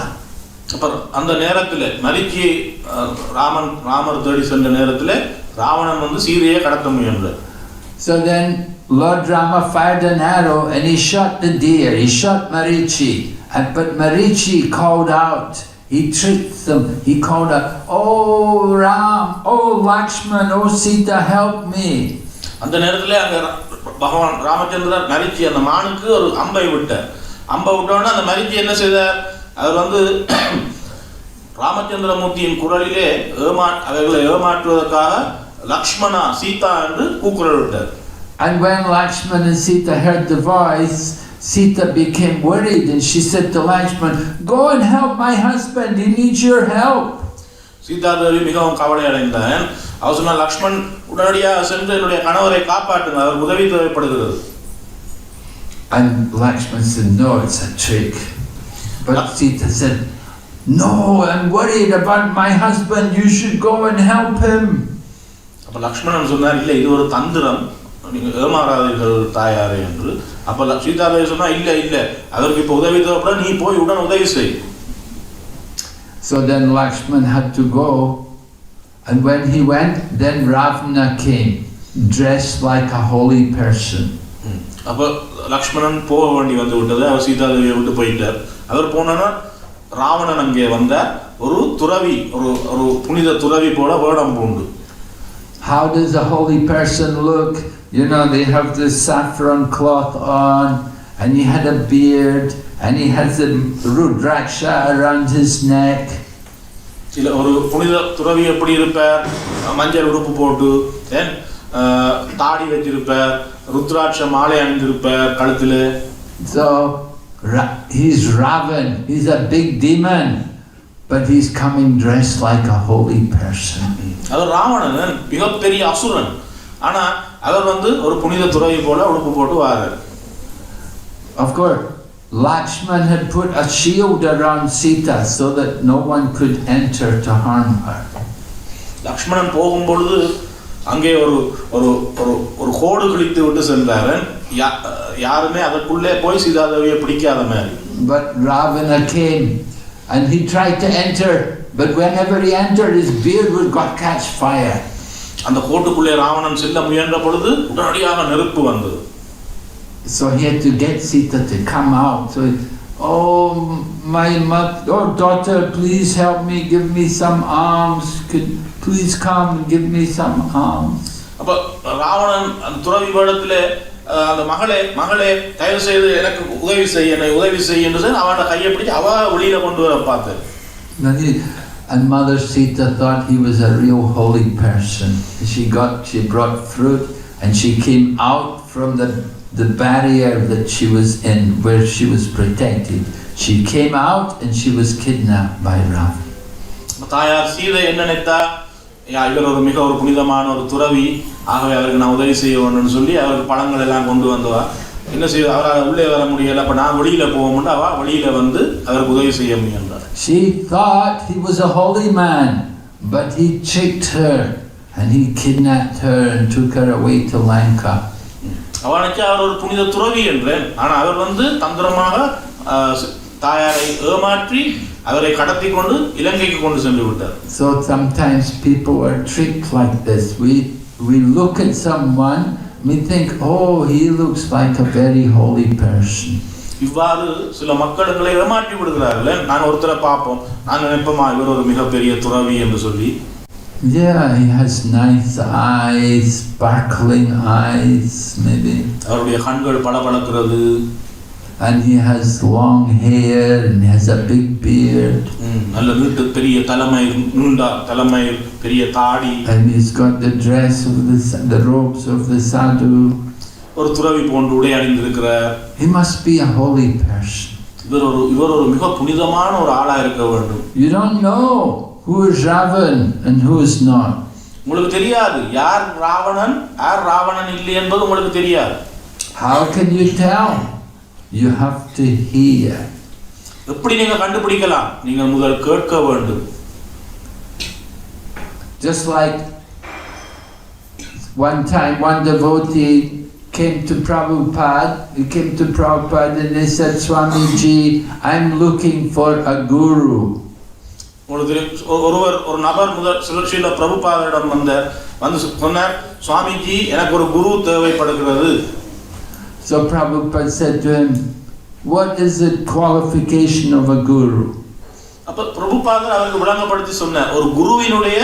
அந்த நேரத்தில் மரிச்சி ராமர் தேடி சென்ற நேரத்தில் ராவணன் வந்து சீதையை கடத்த முயன்றார். So then Lord Rama fired an arrow and he shot the deer. He shot Marichi, but Marichi called out. He tricked them. He called out, "Oh Ram, oh Lakshman, oh Sita, help me." அந்த நேரத்தில் அங்க பகவான் ராமச்சந்திரர் மரிச்சி அந்த மானுக்கு ஒரு அம்பை விட்டார். அம்பை விட்டோன்னா அந்த மரிச்சி என்ன செய்தார்? அவர் வந்து ராமச்சந்திரமூர்த்தியின் குரலிலே அவர்களை ஏமாற்றுவதற்காக லக்ஷ்மணா சீதா என்று கூக்குரல் விட்டார். And when Lakshman and Sita heard the voice, Sita became worried and she said to Lakshman, "Go and help my husband, he needs your help." Sita Devi மிகவும் கவலை அடைந்தார். அவர் சொன்னார், லக்ஷ்மண் உடனடியாக சென்று என்னுடைய கணவரை காப்பாற்றுங்க, அவர் உதவி தேவைப்படுகிறது. And Lakshman said, "No, it's a trick." But Sita said, "No, I'm worried about my husband, you should go and help him." அப்ப லக்ஷ்மணன் சொன்னார், இல்லை இது ஒரு தந்திரம், நீங்க ஏமாறாதீர்கள் தாயாரே என்று. அப்ப சீதா தேவி சொன்னா, இல்ல இல்ல அதற்கு இப்ப உதவி தேவைப்பட, நீ போய் உடன் உதவி செய். So then Lakshman had to go, and when he went, then Ravana came, dressed like a holy person. அப்ப லக்ஷ்மணன் போக வேண்டி வந்து விட்டது. அவர் சீதா தேவியை விட்டு போயிட்டார். அவர் போனா ராவணன் அங்கே வந்த ஒரு துறவி, ஒரு புனித துறவி போல வேடம் பூண்டு. How does a holy person look? You know, they have this saffron cloth on, and he had a beard, and he has a rudraksha around his neck. சில ஒரு புனித துறவி எப்படி இருப்பார்? மஞ்சள் உடுப்பு போட்டு, தாடி வச்சிருப்பார், ருத்ராட்ச மாலை அணிந்திருப்பார் கழுத்திலே. So he's Ravan, he's a big demon, but he's coming dressed like a holy person. அவர் ராவணன் மிகப்பெரிய அசுரன், ஆனா அவர் வந்து ஒரு புனித துறவி போல உடுப்பு போட்டு வாரார். Of course, Lakshman had put a shield around Sita so that no one could enter to harm her. Lakshmanan போகும்பொழுது அங்கே ஒரு கோடு கிழித்து விட்டு சென்றார். யாருமே அதற்குள்ளே போய் சீதாதேவியை பிடிக்காத மாதிரி. But Ravana came and he tried to enter, but whenever he entered, his beard would catch fire. அந்த கோட்டுக்குள்ளே ராவணன் செல்ல முயன்ற பொழுது உடனடியாக நெருப்பு வந்தது. So he had to get Sita to come out. So, oh daughter, please help me, give me some alms. Please come and give me some alms. அப்ப ராவணன் அந்த துறவி வேடத்திலே அந்த மகளே தயவு செய்து எனக்கு உதவி செய், என்னை உதவி செய் என்று சொல்லி அவனோட கையை பிடிச்சு அவ வெளியில கொண்டு வர பார்த்தார். And Mother Sita thought he was a real holy person. She brought fruit and she came out from the barrier that she was in, where she was protected. She came out and she was kidnapped by Ravana. தாயார் சீதை என்ன நினைத்தா, இவர் ஒரு மிக ஒரு புனிதமான ஒரு துறவி, ஆகவே அவருக்கு நான் உதவி செய்ய வேண்டும்னு சொல்லி அவருக்கு பழங்கள் எல்லாம் கொண்டு வந்தவா. என்ன செய்ய அவரால் உள்ளே வர முடியல, அப்ப நான் வெளியில போவோம்னு அவ வெளியில வந்து அவருக்கு உதவி செய்ய முயன்றார். She thought he was a holy man, but he tricked her and he kidnapped her and took her away to Lanka. அவனுக்கு அவர் ஒரு புனித துறவி என்றேன், ஆனா அவர் வந்து தந்திரமாக தாயாரை ஏமாற்றி அவரை கடத்தி கொண்டு இலங்கைக்கு கொண்டு சென்று விட்டார். So sometimes people are tricked like this. We look at someone, we think, oh, he looks like a very holy person. இவ்வாறு சில மக்களுங்களை ஏமாற்றி விடுகிறார்கள். நான் ஒருத்தரை பார்ப்போம், நான் நினைப்போமா இவர் ஒரு மிகப்பெரிய துறவி என்று சொல்லி. Yeah, he has nice eyes, sparkling eyes, maybe. அவருடைய கண்கள் பளபளக்கிறது. And he has long hair and he has a big beard. நல்ல நீட்டு பெரிய தலைமை பெரிய தாடி. And he's got the dress of the robes of the sadhu. ஒரு துறவி போன்று உடை அணிந்திருக்கிறார். He must be a holy person. இவர் ஒரு மிக புனிதமான ஒரு ஆளா இருக்க வேண்டும். You don't know who is Ravan and who is not. உங்களுக்கு தெரியாது யார் ராவணன் யார் ராவணன் இல்லை என்பது உங்களுக்கு தெரியாது. How can you tell? You have to hear. எப்படி நீங்க கண்டுபிடிக்கலாம்? நீங்கள் முதல் கேட்க வேண்டும். Just like one time one devotee came to Prabhupada and they said, Swamiji, I'm looking for a guru. ஒரு நபர் முதல் ஸ்ரீல பிரபுபாதரிடம் வந்து சொன்னார், சுவாமிஜி எனக்கு ஒரு குரு தேவைப்படுகிறது. So Prabhupada said to him, what is the qualification of a guru? அப்ப பிரபுபாதர் அவருக்கு விளங்கப்படுத்தி சொன்னார், ஒரு குருவினுடைய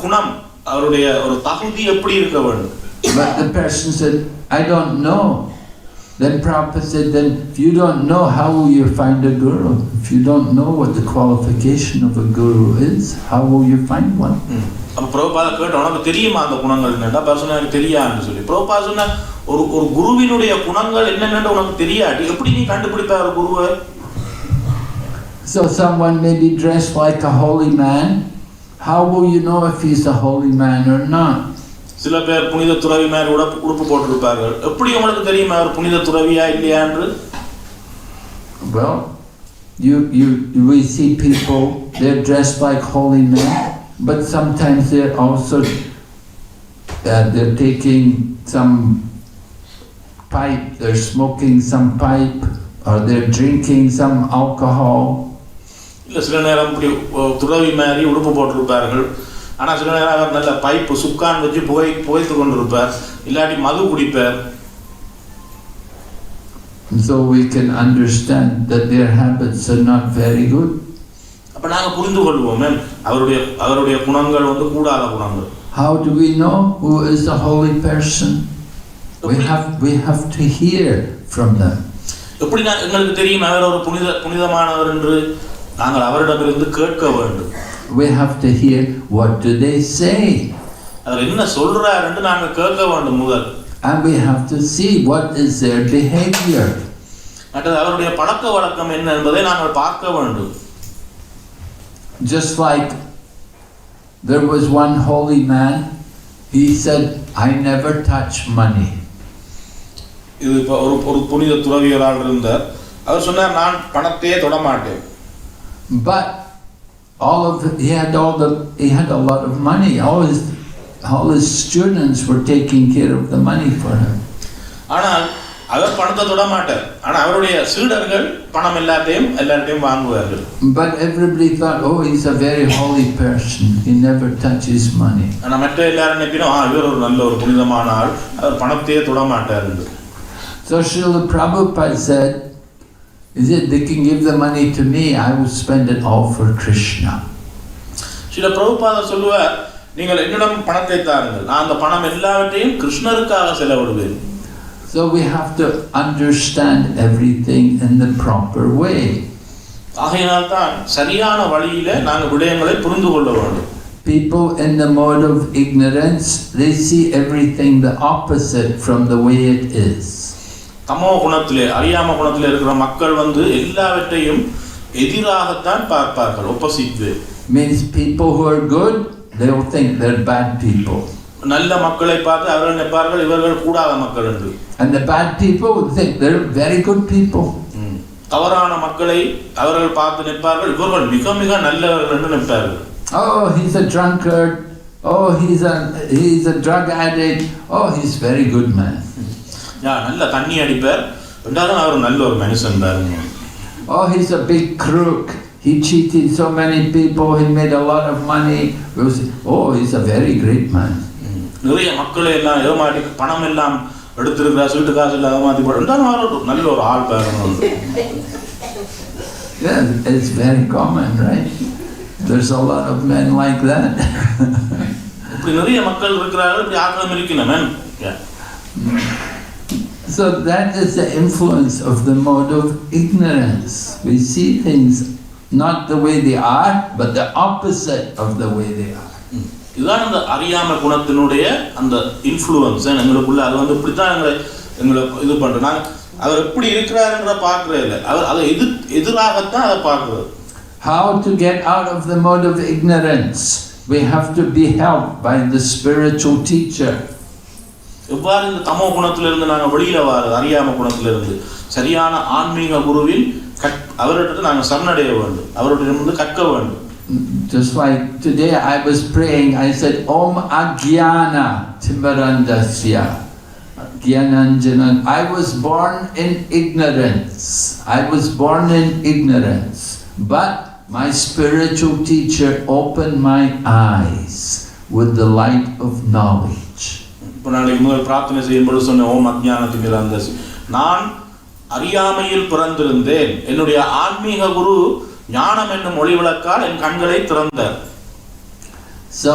குணம், அவருடைய ஒரு தகுதி எப்படி இருக்க வேண்டும். But the person said, I don't know. Then Prabhupada said, then if you don't know, how will you find a guru? If you don't know what the qualification of a guru is, how will you find one? அப்போ பிரபுபாத கேட்ட உனக்கு தெரியுமா அந்த குணங்கள் என்னடா personal எனக்கு தெரியாதுன்னு சொல்லி பிரபுபாத சொன்ன ஒரு குருவினுடைய குணங்கள் என்னென்னு உனக்கு தெரியாட்டி எப்படி நீ கண்டுபிடிப்ப ஒரு குருவை? So someone may be dressed like a holy man. How will you know if he's a holy man or not? சில பேர் புனித துறவி மாதிரி உடுப்பு போட்டிருப்பார்கள். எப்படி உங்களுக்கு தெரியுமா அவர் புனித துறவியா இல்லையா என்று? Well, we see people, they're dressed like holy men, but sometimes they're also they're taking some pipe, they're smoking some pipe, or they're drinking some alcohol. இல்ல சில நேரம் இப்படி துறவி மாதிரி உடுப்பு போட்டிருப்பார்கள். ஆனால் சில நேரம் அவர் நல்ல பைப்பு சுக்கான் வச்சு புகைத்து கொண்டிருப்பார், இல்லாட்டி மது குடிப்பார். So we can understand that their habits are not very good. அப்ப நாங்க புரிந்து கொள்வோம் அவருடைய குணங்கள் கூடாத குணங்கள். How do we know who is a holy person? We have to hear from them. எப்படி எங்களுக்கு தெரியும் அவர் ஒரு புனிதமானவர் என்று? நாங்கள் அவரிடமிருந்து கேட்க வேண்டும். We have to hear what do they say. அவர் என்ன சொல்றார் என்று நாங்கள் கேட்க வேண்டும் முதல். And we have to see what is their behavior. அடுத்து அவருடைய பழக்க வழக்கம் என்ன என்பதை நாங்கள் பார்க்க வேண்டும். Just like there was one holy man, he said, I never touch money. இது ஒரு புனித துறவியரால் இருந்தார். அவர் சொன்னார் நான் பணத்தையே தொட மாட்டேன். But he had a lot of money. All his students were taking care of the money for him. ஆனால் அவர் பணத்தை தொட மாட்டார். ஆனா அவருடைய சீடர்கள் பணம் எல்லாத்தையும் வாங்குவார்கள். But everybody thought, oh, he's a very holy person. He never touches money. ஆனா மற்ற எல்லாரும் நினைப்பினோம் இவர் ஒரு நல்ல ஒரு புனிதமான ஆள், அவர் பணத்தையே தொட மாட்டார் என்று. So Srila Prabhupada said, they can give the money to me, I will spend it all for Krishna. Srila பிரபுபாதர் சொல்லுவார், நீங்கள் என்னிடம் பணத்தை தாருங்கள், நான் அந்த பணம் எல்லாவற்றையும் கிருஷ்ணருக்காக செலவிடுவேன். So we have to understand everything in the proper way. ஆகையினால் தான் சரியான வழியிலே நாங்கள் விடயங்களை புரிந்து கொள்ள வேண்டும். People in the mode of ignorance, they see everything the opposite from the way it is. தமோ குணத்திலே அறியாம குணத்திலே இருக்கிற மக்கள் எல்லாவற்றையும் எதிராகத்தான் பார்ப்பார்கள், opposite way. Means people who are good, they will think they're bad people. நல்ல மக்களை பார்த்து அவர்கள் நினைப்பார்கள் இவர்கள் கூடாத மக்கள் என்று. And the bad people will think they're very good people. தவறான மக்களை அவர்கள் பார்த்து நினைப்பார்கள் இவர்கள் மிக மிக நல்லவர்கள் என்று நினைப்பார்கள். Oh, he's a drunkard. Oh, he's a drug addict. Oh, he's very good man. நல்ல தண்ணி அடிப்பார் என்றாலும் அவர் நல்ல ஒரு மனுஷன் பாருங்க. Oh, he's a big crook. He cheated so many people. He made a lot of money. We will say, oh, he's a very great man. நிறைய மக்களை எல்லாம் ஏமாற்றி பணம் எல்லாம் எடுத்திருக்கிறார், சீட்டு காசு எல்லாம் ஏமாற்றி போட்டாலும் அவர் நல்ல ஒரு ஆள் பாருங்க. Yeah, it's very common, right? There's a lot of men like that. இப்படி நிறைய மக்கள் இருக்கிறார்கள், இப்படி ஆட்களும் இருக்கணும். So that is the influence of the mode of ignorance. We see things not the way they are, but the opposite of the way they are. இதுதான் அந்த அறியாம குணத்தினுடைய அந்த இன்ஃப்ளூயன்ஸ் எங்களுக்குள்ள. அது இப்படித்தான் எங்களை இது பண்றோம். நாங்கள் அவர் எப்படி இருக்கிறாருன்ற பார்க்கறே இல்லை, அவர் அதை எதிராகத்தான் அதை பார்க்கிறது. How to get out of the mode of ignorance? We have to be helped by the spiritual teacher. எவ்வாறு இந்த தமோ குணத்திலிருந்து நாங்கள் வெளியில வாரது, அறியாம குணத்திலிருந்து சரியான ஆன்மீக குருவில் அவர்கிட்ட நாங்கள் சரணடைய வேண்டும், அவர்கிட்ட கற்க வேண்டும். Just like today I was praying, I said, Om Ajnana Timbarandasya Gyananjana. I was born in ignorance. But my spiritual teacher opened my eyes with the light of knowledge. இப்போ நாளைக்கு முதல் பிரார்த்தனை செய்யும்போது சொன்ன ஓம் அஜ்ஞான திமிராந்தசி, நான் அறியாமையில் பிறந்திருந்தேன், என்னுடைய ஆன்மீக குரு ஞானம் என்னும் ஒளி விளக்கால் என் கண்களை திறந்தார். So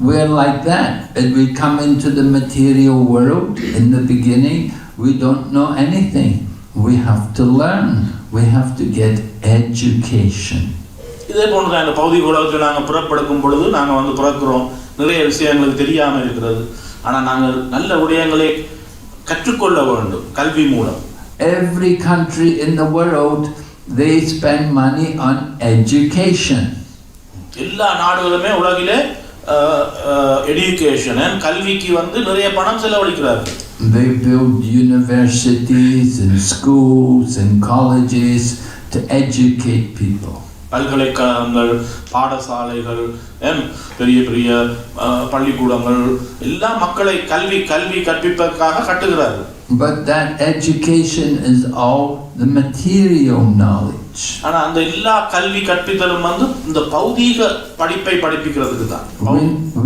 we're like that. And we come into the material world in the beginning, we don't know anything. We have to learn. We have to get education. இதே போன்று தான் இந்த பௌதிக உலகத்தில் நாங்கள் புறப்படுக்கும் பொழுது நாங்கள் பிறக்கிறோம், நிறைய விஷயங்களுக்கு தெரியாமல் இருக்கிறது. ஆனால் நாங்கள் நல்ல விடயங்களை கற்றுக்கொள்ள வேண்டும் கல்வி மூலம். Every country in the world, they spend money on education. எல்லா நாடுகளுமே உலகிலே education கல்விக்கு நிறைய பணம் செலவழிக்கிறார்கள். They build universities and schools and colleges to educate people. பல்கலைக்கழகங்கள், பாடசாலைகள், பெரிய பெரிய பள்ளிக்கூடங்கள் எல்லாம் மக்களை கல்வி கற்பிப்பதற்காக கட்டுகிறார்கள். But that education is all the material knowledge. ஆனா அந்த எல்லா கல்வி கற்பித்தலும் இந்த பௌதீக படிப்பை படிப்பிக்கிறதுக்கு தான்.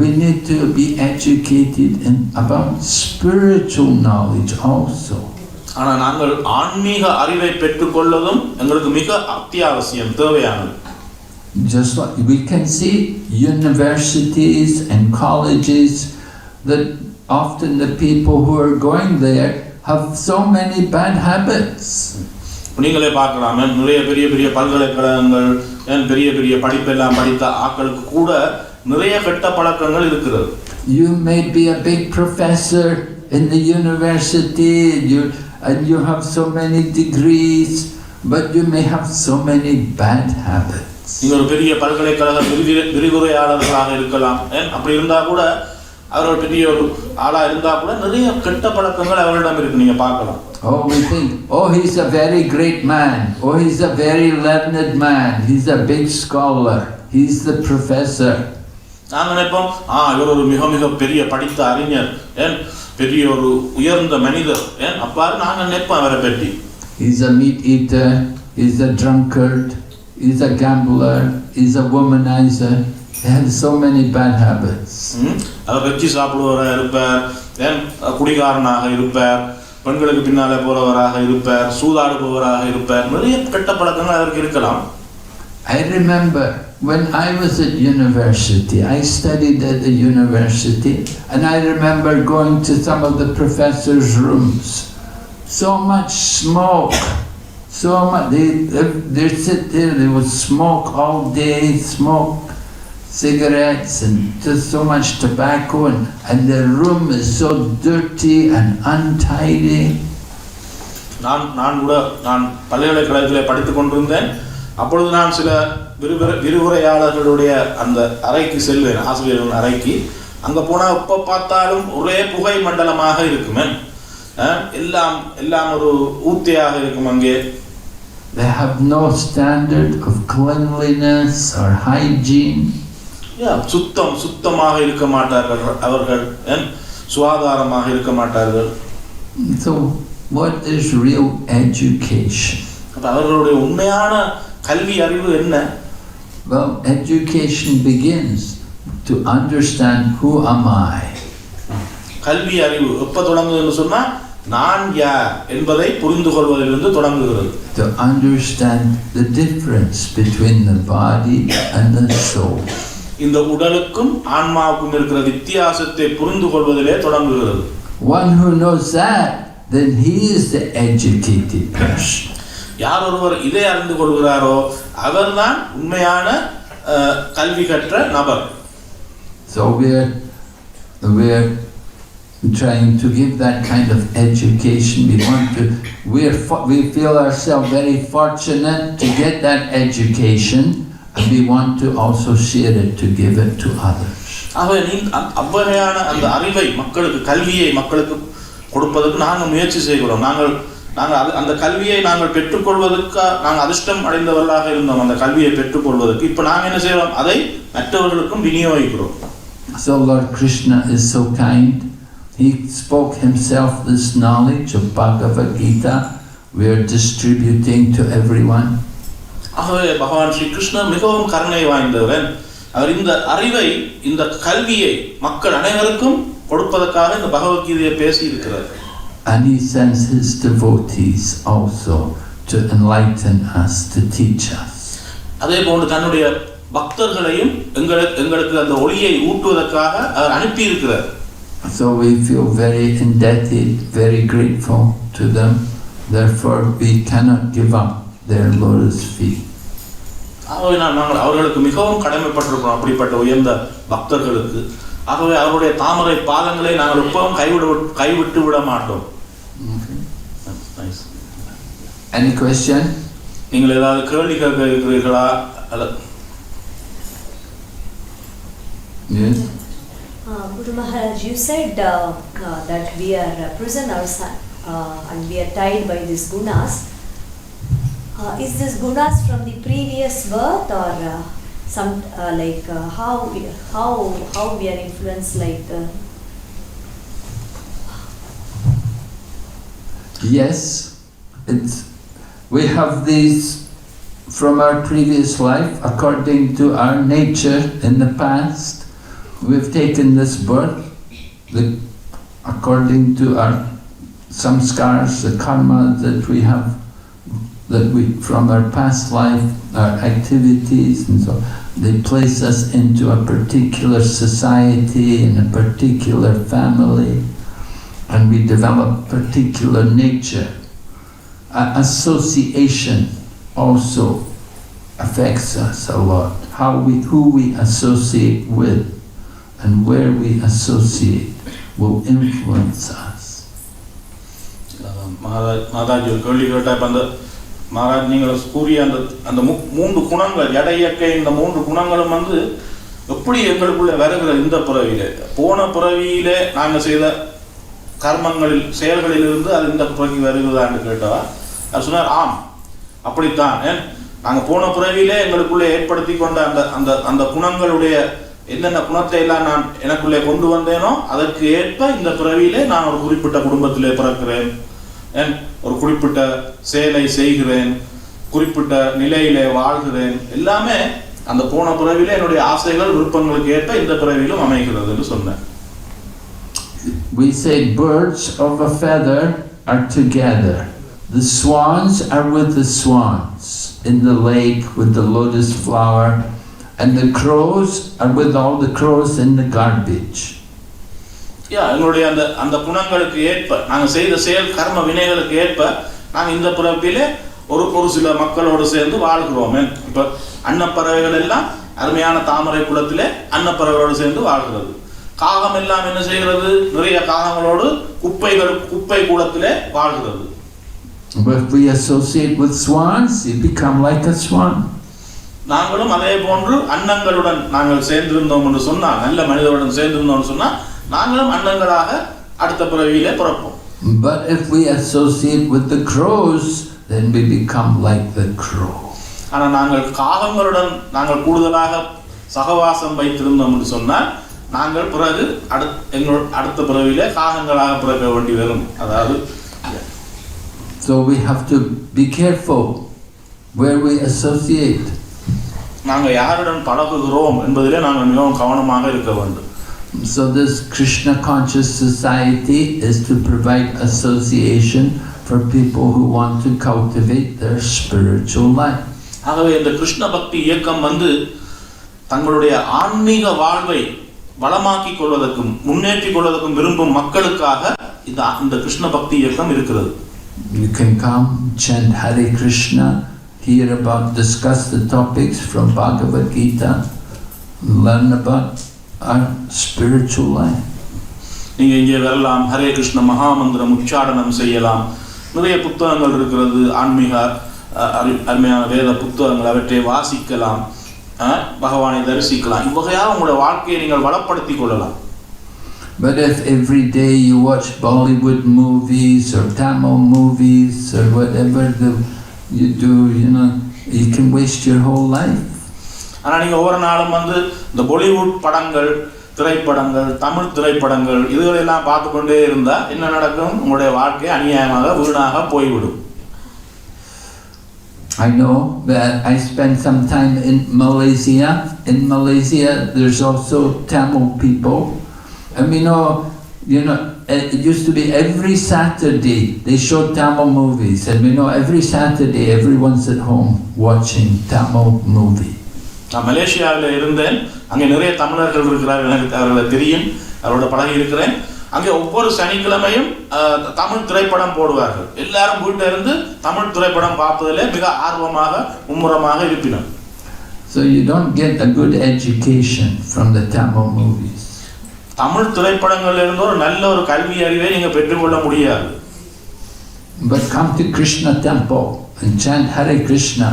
We need to be educated about spiritual knowledge also. ஆனா நாங்கள் ஆன்மீக அறிவை பெற்றுக்கொள்வதும் எங்களுக்கு மிக அத்தியாவசியம், தேவையானது. Just like we can see universities and colleges, that often the people who are going there have so many bad habits. நீங்களே பார்க்கலாம், நிறைய பெரிய பெரிய பல்கலைக்கழகங்கள், பெரிய பெரிய படிப்பெல்லாம் படித்த ஆட்களுக்கு கூட நிறைய கெட்ட பழக்கங்கள் இருக்கிறது. You may be a big professor in the university, and you have so many degrees, but you may have so many bad habits. நீங்கள் ஒரு பெரிய பல்கலைக்கழக விரிவுரையாளர்களாக இருக்கலாம், அப்படி இருந்தா கூட அவர் பெரிய ஒரு ஆளா இருந்தா கூட நிறைய கெட்ட பழக்கங்கள் அவரிடம் இருக்கு, நீங்க பார்க்கலாம். Oh, we think, oh, he's a very great man. Oh, he's a very learned man. He's a big scholar. He's the professor. நாங்க நினைப்போம், இவர் ஒரு மிக மிக பெரிய படித்த அறிஞர், பெரிய ஒரு உயர்ந்த மனிதர், அப்பாரு நாங்க நினைப்போம் அவரை பற்றி. He's a meat eater. He's a drunkard. He's a gambler. He's a womanizer. He has so many bad habits. அவர் வெச்சி சாப்பிடுவராக இருப்பார், குடிகாரனாக இருப்பார், பெண்களுக்கு பின்னாலே போறவராக இருப்பார், சூதாடுபவராக இருப்பார், நிறைய கெட்ட பழக்கங்கள் அதற்கு இருக்கலாம். I remember when I was at university, I studied at the university, and I remember going to some of the professors' rooms. So much smoke, so much, they sit there, they would smoke all day, smoke cigarettes and just so much tobacco, and the room is so dirty and untidy. நான் பல்கலைக்கழகத்தில் படித்துக் கொண்டிருந்தேன். அப்பொழுது நான் சில விரிவுரையாளர்களுடைய அந்த அறைக்கு செல்வேன், ஆசிரியர்கள் அறைக்கு. அங்க போனா எப்ப பார்த்தாலும் ஒரே புகை மண்டலமாக இருக்குமே, எல்லாம் ஒரு ஊத்தியாக இருக்கும். அங்கே they have no standard of cleanliness or hygiene. சுத்தமாக இருக்க மாட்டார்கள் அவர்கள், சுகாதாரமாக இருக்க மாட்டார்கள். So what is real education? அவர்களுடைய உண்மையான கல்வி அறிவு என்ன? Well, education begins to understand who am I. கல்வி அறிவு எப்ப தொடங்குதுன்னு சொன்னா, நான் யார் என்பதை புரிந்து கொள்வதிலிருந்து தொடங்குகிறது. To understand the difference between the body and the soul. இந்த உடலுக்கும் ஆன்மாவுக்கும் இருக்கிற வித்தியாசத்தை புரிந்து கொள்வதிலே தொடங்குகிறது. One who knows that, then he is the educated person. யார் ஒருவர் இதை அறிந்து கொள்கிறாரோ அவர்தான் உண்மையான கல்வி கற்ற நபர். So we're trying to give that kind of education. We feel ourselves very fortunate to get that education, and we want to also share it, to give it to others. அவ்வகையான அந்த அறிவை மக்களுக்கு, கல்வியை மக்களுக்கு கொடுப்பதற்கு நாங்கள் முயற்சி செய்கிறோம். நாங்கள் அந்த கல்வியை நாங்கள் பெற்றுக்கொள்வதற்கு நாங்கள் அதிர்ஷ்டம் அடைந்தவர்களாக இருந்தோம். அந்த கல்வியை பெற்றுக்கொள்வதற்கு இப்போ நாங்கள் என்ன செய்கிறோம், அதை மற்றவர்களுக்கும் விநியோகிக்கிறோம். So Lord Krishna is so kind. He spoke himself this knowledge of Bhagavad Gita. We are distributing to everyone. ஆகவே பகவான் ஸ்ரீ கிருஷ்ணர் மிகவும் கருணை வாய்ந்தவர். அவர் இந்த அறிவை, இந்த கல்வியை மக்கள் அனைவருக்கும் கொடுப்பதற்காக இந்த பகவத்கீதையை பேசி இருக்கிறார். And he sends his devotees also to enlighten us, to teach us. அதே போன்று தன்னுடைய பக்தர்களையும் எங்களுக்கு அந்த ஒளியை ஊட்டுவதற்காக அவர் அனுப்பி இருக்கிறார். So we feel very indebted, very grateful to them. Therefore we cannot give up their lotus feet. ஆகவே நாங்கள் அவர்களுக்கு மிகவும் கடமைப்பட்டிருக்கிறோம், அப்படிப்பட்ட உயர்ந்த பக்தர்களுக்கு. ஆகவே அவருடைய தாமரை பாதங்களை நாங்கள் எப்பவும் கைவிட்டு விட மாட்டோம். Any question? நீங்கள் ஏதாவது கேள்வி கேட்க இருக்கிறீர்களா? Yes. Guru Maharaj, you said that we are prisoners and we are tied by these gunas. Is this gunas from the previous birth or some how we are influenced like the? Yes, we have these from our previous life according to our nature in the past. We've taken this birth according to our samskars, the karma that we have, from our past life, our activities, and so they place us into a particular society and a particular family, and we develop particular nature. Association also affects us a lot. Who we associate with and where we associate will influence us. Maharaja கேள்வி கேட்டா மகாராஜ் நீங்கள் கூறிய அந்த மூன்று குணங்கள் எடையற்ற இந்த மூன்று குணங்களும் எப்படி எங்களுக்குள்ள வருகிற இந்த பிறவியிலே, போன பிறவியிலே நாங்கள் செய்த கர்மங்களில் செயல்களிலிருந்து அது இந்த பிறவி வருகிறதான்னு கேட்டா அது சொன்னார், ஆம் அப்படித்தான். நாங்கள் போன பிறவியிலே எங்களுக்குள்ளே ஏற்படுத்தி கொண்ட அந்த குணங்களுடைய என்னென்ன குணத்தை எல்லாம் நான் எனக்குள்ளே கொண்டு வந்தேனோ அதற்கு ஏற்ப இந்த பிறவியிலே நான் ஒரு குறிப்பிட்ட குடும்பத்திலே பிறக்கிறேன், ஒரு குறிப்பிட்ட செயலை செய்கிறேன், குறிப்பிட்ட நிலையிலே வாழ்கிறேன். எல்லாமே அந்த போன பிறவியிலே என்னுடைய ஆசைகள் விருப்பங்களுக்கு ஏற்ப இந்த பிறவியிலும் அமைகிறது என்று சொன்னேன். We say birds of a feather are together. The swans are with the swans in the lake with the lotus flower, and the crows are with all the crows in the garbage. எங்களுடைய அந்த குணங்களுக்கு ஏற்ப நாங்கள் செய்த செயல் கர்ம வினைகளுக்கு ஏற்ப நாங்கள் இந்த பிறப்பிலே ஒரு சில மக்களோடு சேர்ந்து வாழ்கிறோம். இப்போ அன்னப்பறவைகள் எல்லாம் அருமையான தாமரை குளத்திலே அன்னப்பறவைகளோடு சேர்ந்து வாழ்கிறது. காகம் எல்லாம் என்ன செய்கிறது? நிறைய காகங்களோடு குப்பை கூடத்திலே வாழ்கிறது. But if we associate with swans, you become like a swan. நாங்களும் அதே போன்று அன்னங்களுடன் நாங்கள் சேர்ந்திருந்தோம் என்று சொன்னால், நல்ல மனிதருடன் சேர்ந்திருந்தோம் என்று சொன்னால் நாங்களும் அன்னங்களாக அடுத்த பிறவியிலே பிறப்போம். But if we associate with the crows, then we become like the crow. ஆனால் நாங்கள் காகங்களுடன் நாங்கள் கூடுதலாக சகவாசம் வைத்திருந்தோம் என்று சொன்னால் நாங்கள் பிறகு அடுத்த பிறவியிலே காகங்களாக பிறக்க வேண்டி வரும். அதாவது So we have to be careful where we associate. நாங்கள் யாருடன் பழகுகிறோம் என்பதிலே நாங்கள் மிகவும் கவனமாக இருக்க வேண்டும். So this Krishna conscious society is to provide association for people who want to cultivate their spiritual life. ஆகவே இந்த கிருஷ்ண பக்தி இயக்கம் தங்களுடைய ஆன்மீக வாழ்வை வளமாக்கிக் கொள்வதற்கும் முன்னேற்றிக் கொள்வதற்கும் விரும்பும் மக்களுக்காக இந்த கிருஷ்ண பக்தி இயக்கம் இருக்கிறது. You can come, chant Hare Krishna, hear about, discuss the topics from Bhagavad Gita, learn about our spiritual life. நீங்க இங்கே வரலாம், ஹரே கிருஷ்ண மகாமந்திரம் உச்சாடனம் செய்யலாம். நிறைய புத்தகங்கள் இருக்கிறது, ஆன்மீக அருமையான வேத புத்தகங்கள், அவற்றை வாசிக்கலாம், பகவானை தரிசிக்கலாம். இவ்வகையாக உங்களுடைய வாழ்க்கையை நீங்கள் வளப்படுத்திக் கொள்ளலாம். But if every day you watch Bollywood movies or Tamil movies or whatever you do, you can waste your whole life. ஆனால் நீங்கள் ஒவ்வொரு நாளும் இந்த பாலிவுட் படங்கள், திரைப்படங்கள், தமிழ் திரைப்படங்கள் இதுகளெல்லாம் பார்த்து கொண்டே இருந்தால் என்ன நடக்கும்? உங்களுடைய வாழ்க்கை அநியாயமாக வீணாக போய்விடும். I know that I spent some time in Malaysia. In Malaysia, there's also Tamil people. And it used to be every Saturday they showed Tamil movies. And every Saturday everyone's at home watching Tamil movie. நான் மலேசியாவில் இருந்தேன். அங்கே நிறைய தமிழர்கள் இருக்கிறார்கள், எனக்கு அவர்களை தெரியும், அவரோட பழகி இருக்கிறேன். அங்கே ஒவ்வொரு சனிக்கிழமையும் தமிழ் திரைப்படம் போடுவார்கள். எல்லாரும் வீட்டில் இருந்து தமிழ் திரைப்படம் பார்ப்பதிலே மிக ஆர்வமாக மும்முரமாக இருப்பினர். So you don't get a good education from the Tamil movies. Tamil திரைப்படங்களில் இருந்து ஒரு நல்ல ஒரு கல்வி அறிவை நீங்க பெற்றுக்கொள்ள முடியாது. But come to Krishna temple and chant Hare Krishna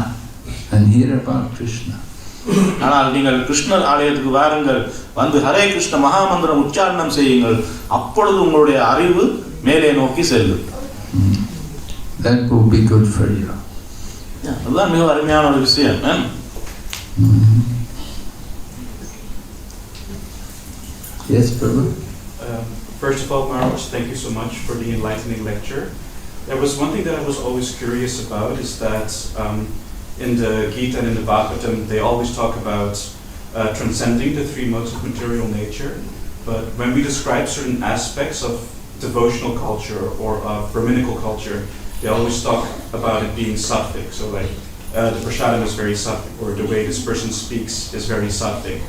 and hear about Krishna. ஆனால் நீங்கள் கிருஷ்ணர் ஆலயத்துக்கு வாருங்கள், வந்து ஹரே கிருஷ்ண மகாமந்திரம் உச்சாரணம் செய்யுங்கள், அப்பொழுது உங்களுடைய அறிவு மேலே நோக்கி செல்லும். That will be good for you. அதுதான் மிக அருமையான ஒரு விஷயம். Yes, Prabhu. First of all, Maharaj, thank you so much for the enlightening lecture. There was one thing that I was always curious about, is that in the Gita and in the Bhagavatam, they always talk about transcending the three modes of material nature. But when we describe certain aspects of devotional culture or of Brahminical culture, they always talk about it being sattvic. So like the prasadam is very sattvic, or the way this person speaks is very sattvic.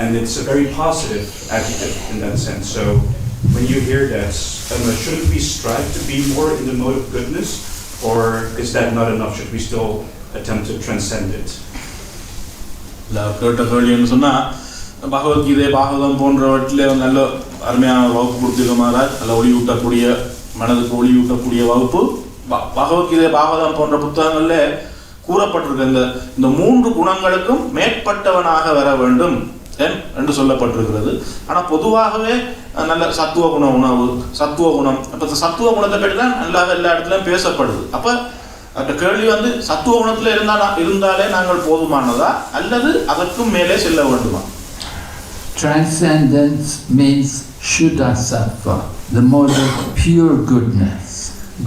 And it's a very positive adjective in that sense. So when you hear that, shouldn't we strive to be more in the mode of goodness, or is that not enough? Should we still attempt to transcend it? கேட்ட கேள்வின்னு சொன்னால், பகவத்கீதை பாகவதம் போன்றவற்றிலே நல்ல அருமையான வகுப்பு கொடுத்துருக்க மாறார். நல்ல ஒளியூட்டக்கூடிய, மனதுக்கு ஒளியூட்டக்கூடிய வகுப்பு. பகவத்கீதை பாகவதம் போன்ற புத்தகங்களில் கூறப்பட்டிருக்க இந்த 3 குணங்களுக்கும் மேற்பட்டவனாக வர வேண்டும் என்று சொல்லப்பட்டிருக்கிறது. ஆனால் பொதுவாகவே நல்ல சத்துவ குண உணவு, சத்துவ குணம், அப்போ சத்துவ குணத்தை பற்றி தான் நல்லா எல்லா இடத்துலையும் பேசப்படுது. அப்போ அந்த கேள்வி வந்து சத்துவ குணத்தில் இருந்தாலே நாங்கள் போதுமானதா அல்லது அதற்கும் மேலே செல்ல வேண்டுமா? Transcendence means Shuddha Sattva, the mode of pure goodness.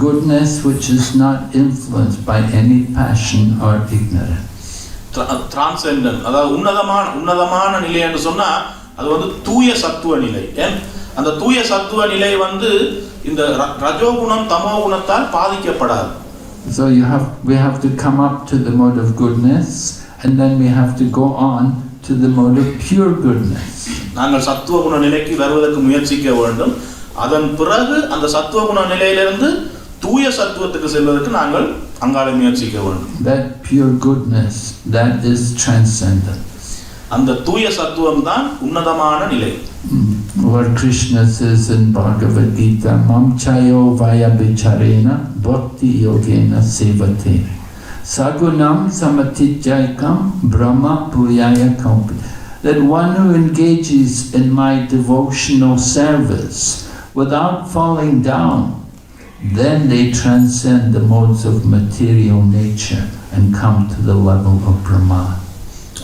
Goodness which is not influenced by any passion or ignorance. Transcendent, அதாவது உன்னதமான நிலை என்று சொன்னால் அது வந்து தூய சத்துவ நிலை. அந்த தூய சத்துவ நிலை வந்து இந்த ரஜோகுணம் தமோ குணத்தால் பாதிக்கப்படாது. So we have to come up to the mode of goodness, and then we have to go on to the mode of pure goodness. நாங்கள் சத்துவ குண நிலைக்கு வருவதற்கு முயற்சிக்க வேண்டும். அதன் பிறகு அந்த சத்துவ குண நிலையிலிருந்து தூய சத்துவத்துக்கு செல்வதற்கு நாங்கள் அங்கால முயற்சிக்க வேண்டும். That pure goodness, that is transcendence. அந்த தூய சத்துவம் தான் உன்னதமான நிலை. What Krishna says in Bhagavad Gita, Mam chayo vaya bicharena bhakti yogena sevate sagunam samatityaikam brahma puyaya kampi. That one who engages in my devotional service without falling down, then they transcend the modes of material nature and come to the level of Brahma.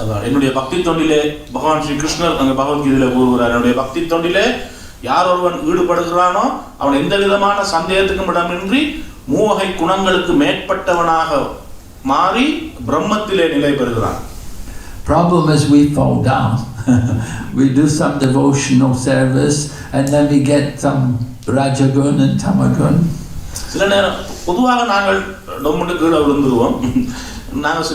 அதான் என்னுடைய பக்தி தொண்டிலே பகவான் ஸ்ரீ கிருஷ்ணர் அங்கே பகவத்கீதையில் கூறுகிறார், என்னுடைய பக்தி தொண்டிலே யார் ஒருவன் ஈடுபடுகிறானோ அவன் எந்த விதமான சந்தேகத்துக்கும் இடமின்றி 3 வகை குணங்களுக்கு மேற்பட்டவனாக மாறி பிரம்மத்திலே நிலை பெறுகிறான். Problem is we fall down. We do some devotional service and then we get some rajagun and tamagun. சில நேரம் பொதுவாக நாங்கள் டொம்முட்டு கீழே விழுந்துருவோம். நாங்கள்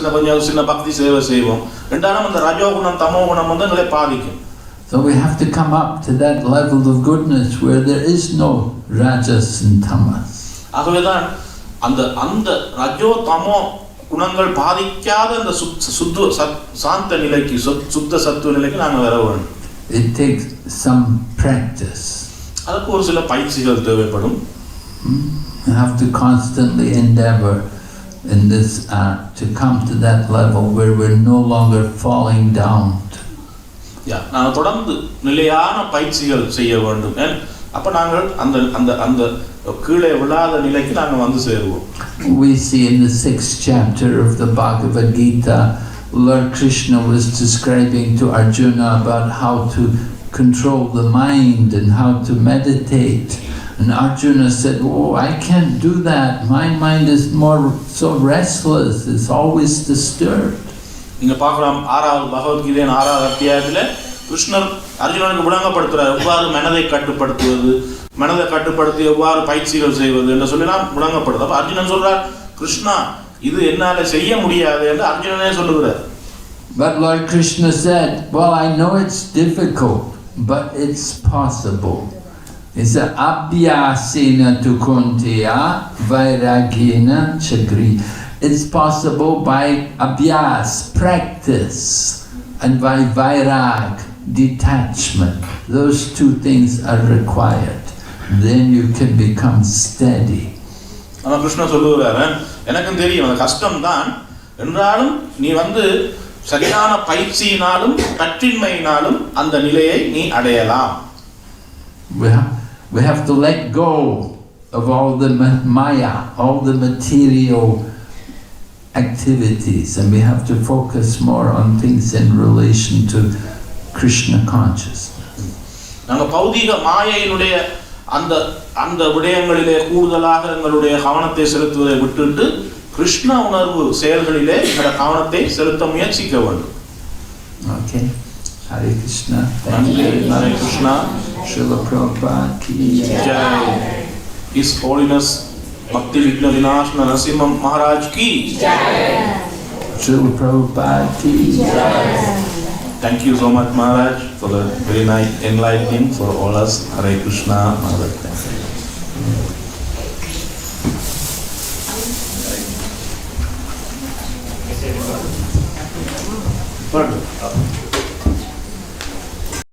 சின்ன பக்தி சேவை செய்வோம். ரெண்டாலும் அந்த ரஜோகுணம் தமோ குணம் வந்து எங்களை பாதிக்கும். So we have to come up to that level of goodness where there is no rajas and tamas. ஆகவேதான் அந்த ரஜோ தமோ குணங்கள் பாதிக்காத அந்த சாந்த நிலைக்கு, சுத்த சத்துவ நிலைக்கு நாங்கள் வர வேண்டும். It takes some practice. அதுக்கு ஒரு சில பயிற்சிகள் தேவைப்படும். You have to constantly endeavor in this art to come to that level where we're no longer falling down. நாங்கள் தொடர்ந்து நிலையான பயிற்சிகள் செய்ய வேண்டும். அப்ப நாங்கள் அந்த கீழே விழாத நிலைக்கு நாங்கள் வந்து சேருவோம். We see in the 6th chapter of the Bhagavad Gita, Lord Krishna was describing to Arjuna about how to control the mind and how to meditate. And Arjuna said, "Oh, I can't do that. My mind is so restless. It's always disturbed." நீங்க பார்க்கலாம் 6வது பகவத்கீதையின் 6வது அத்தியாயத்தில் கிருஷ்ணர் அர்ஜுனனுக்கு விளங்கப்படுத்துறார், எவ்வாறு மனதை கட்டுப்படுத்துவது, மனதை கட்டுப்படுத்தி எவ்வாறு பயிற்சிகள் செய்வது என்று சொல்லலாம் விளங்கப்படுது. அப்ப அர்ஜுனன் சொல்றார், கிருஷ்ணா இது என்னால செய்ய முடியாது என்று அர்ஜுனனே சொல்லுகிறார். But Lord Krishna said, well, I know it's difficult, but it's possible. He said, Abhyasena tu kuntiya vairagena chagri. It's possible by abhyas, practice, and by vairag, detachment. Those two things are required. Then you can become steady. ஆனால் கிருஷ்ணா சொல்லுகிறாரு, எனக்கும் தெரியும் அந்த கஷ்டம்தான், என்றாலும் நீ சரியான பயிற்சியினாலும் பற்றின்மையினாலும் அந்த நிலையை நீ அடையலாம். We have to let go of all the maya, all the material activities, and we have to focus more on things in relation to Krishna consciousness. நாங்கள் பௌதிக மாயையினுடைய அந்த விடயங்களிலே கூடுதலாக எங்களுடைய கவனத்தை செலுத்துவதை விட்டுட்டு கிருஷ்ண உணர்வு செயல்களிலே எங்களுடைய கவனத்தை செலுத்த முயற்சிக்க வேண்டும். Okay. Hare Krishna. Thank you. Hare Krishna. Srila Prabhupada ki Jai. His Holiness Bhakti Vighna Vinasa Narasimha Maharaja ki Jai. Srila Prabhupada ki Jai. Thank you so much, Maharaj, for the very nice enlightening for all us. Hare Krishna, Maharaj.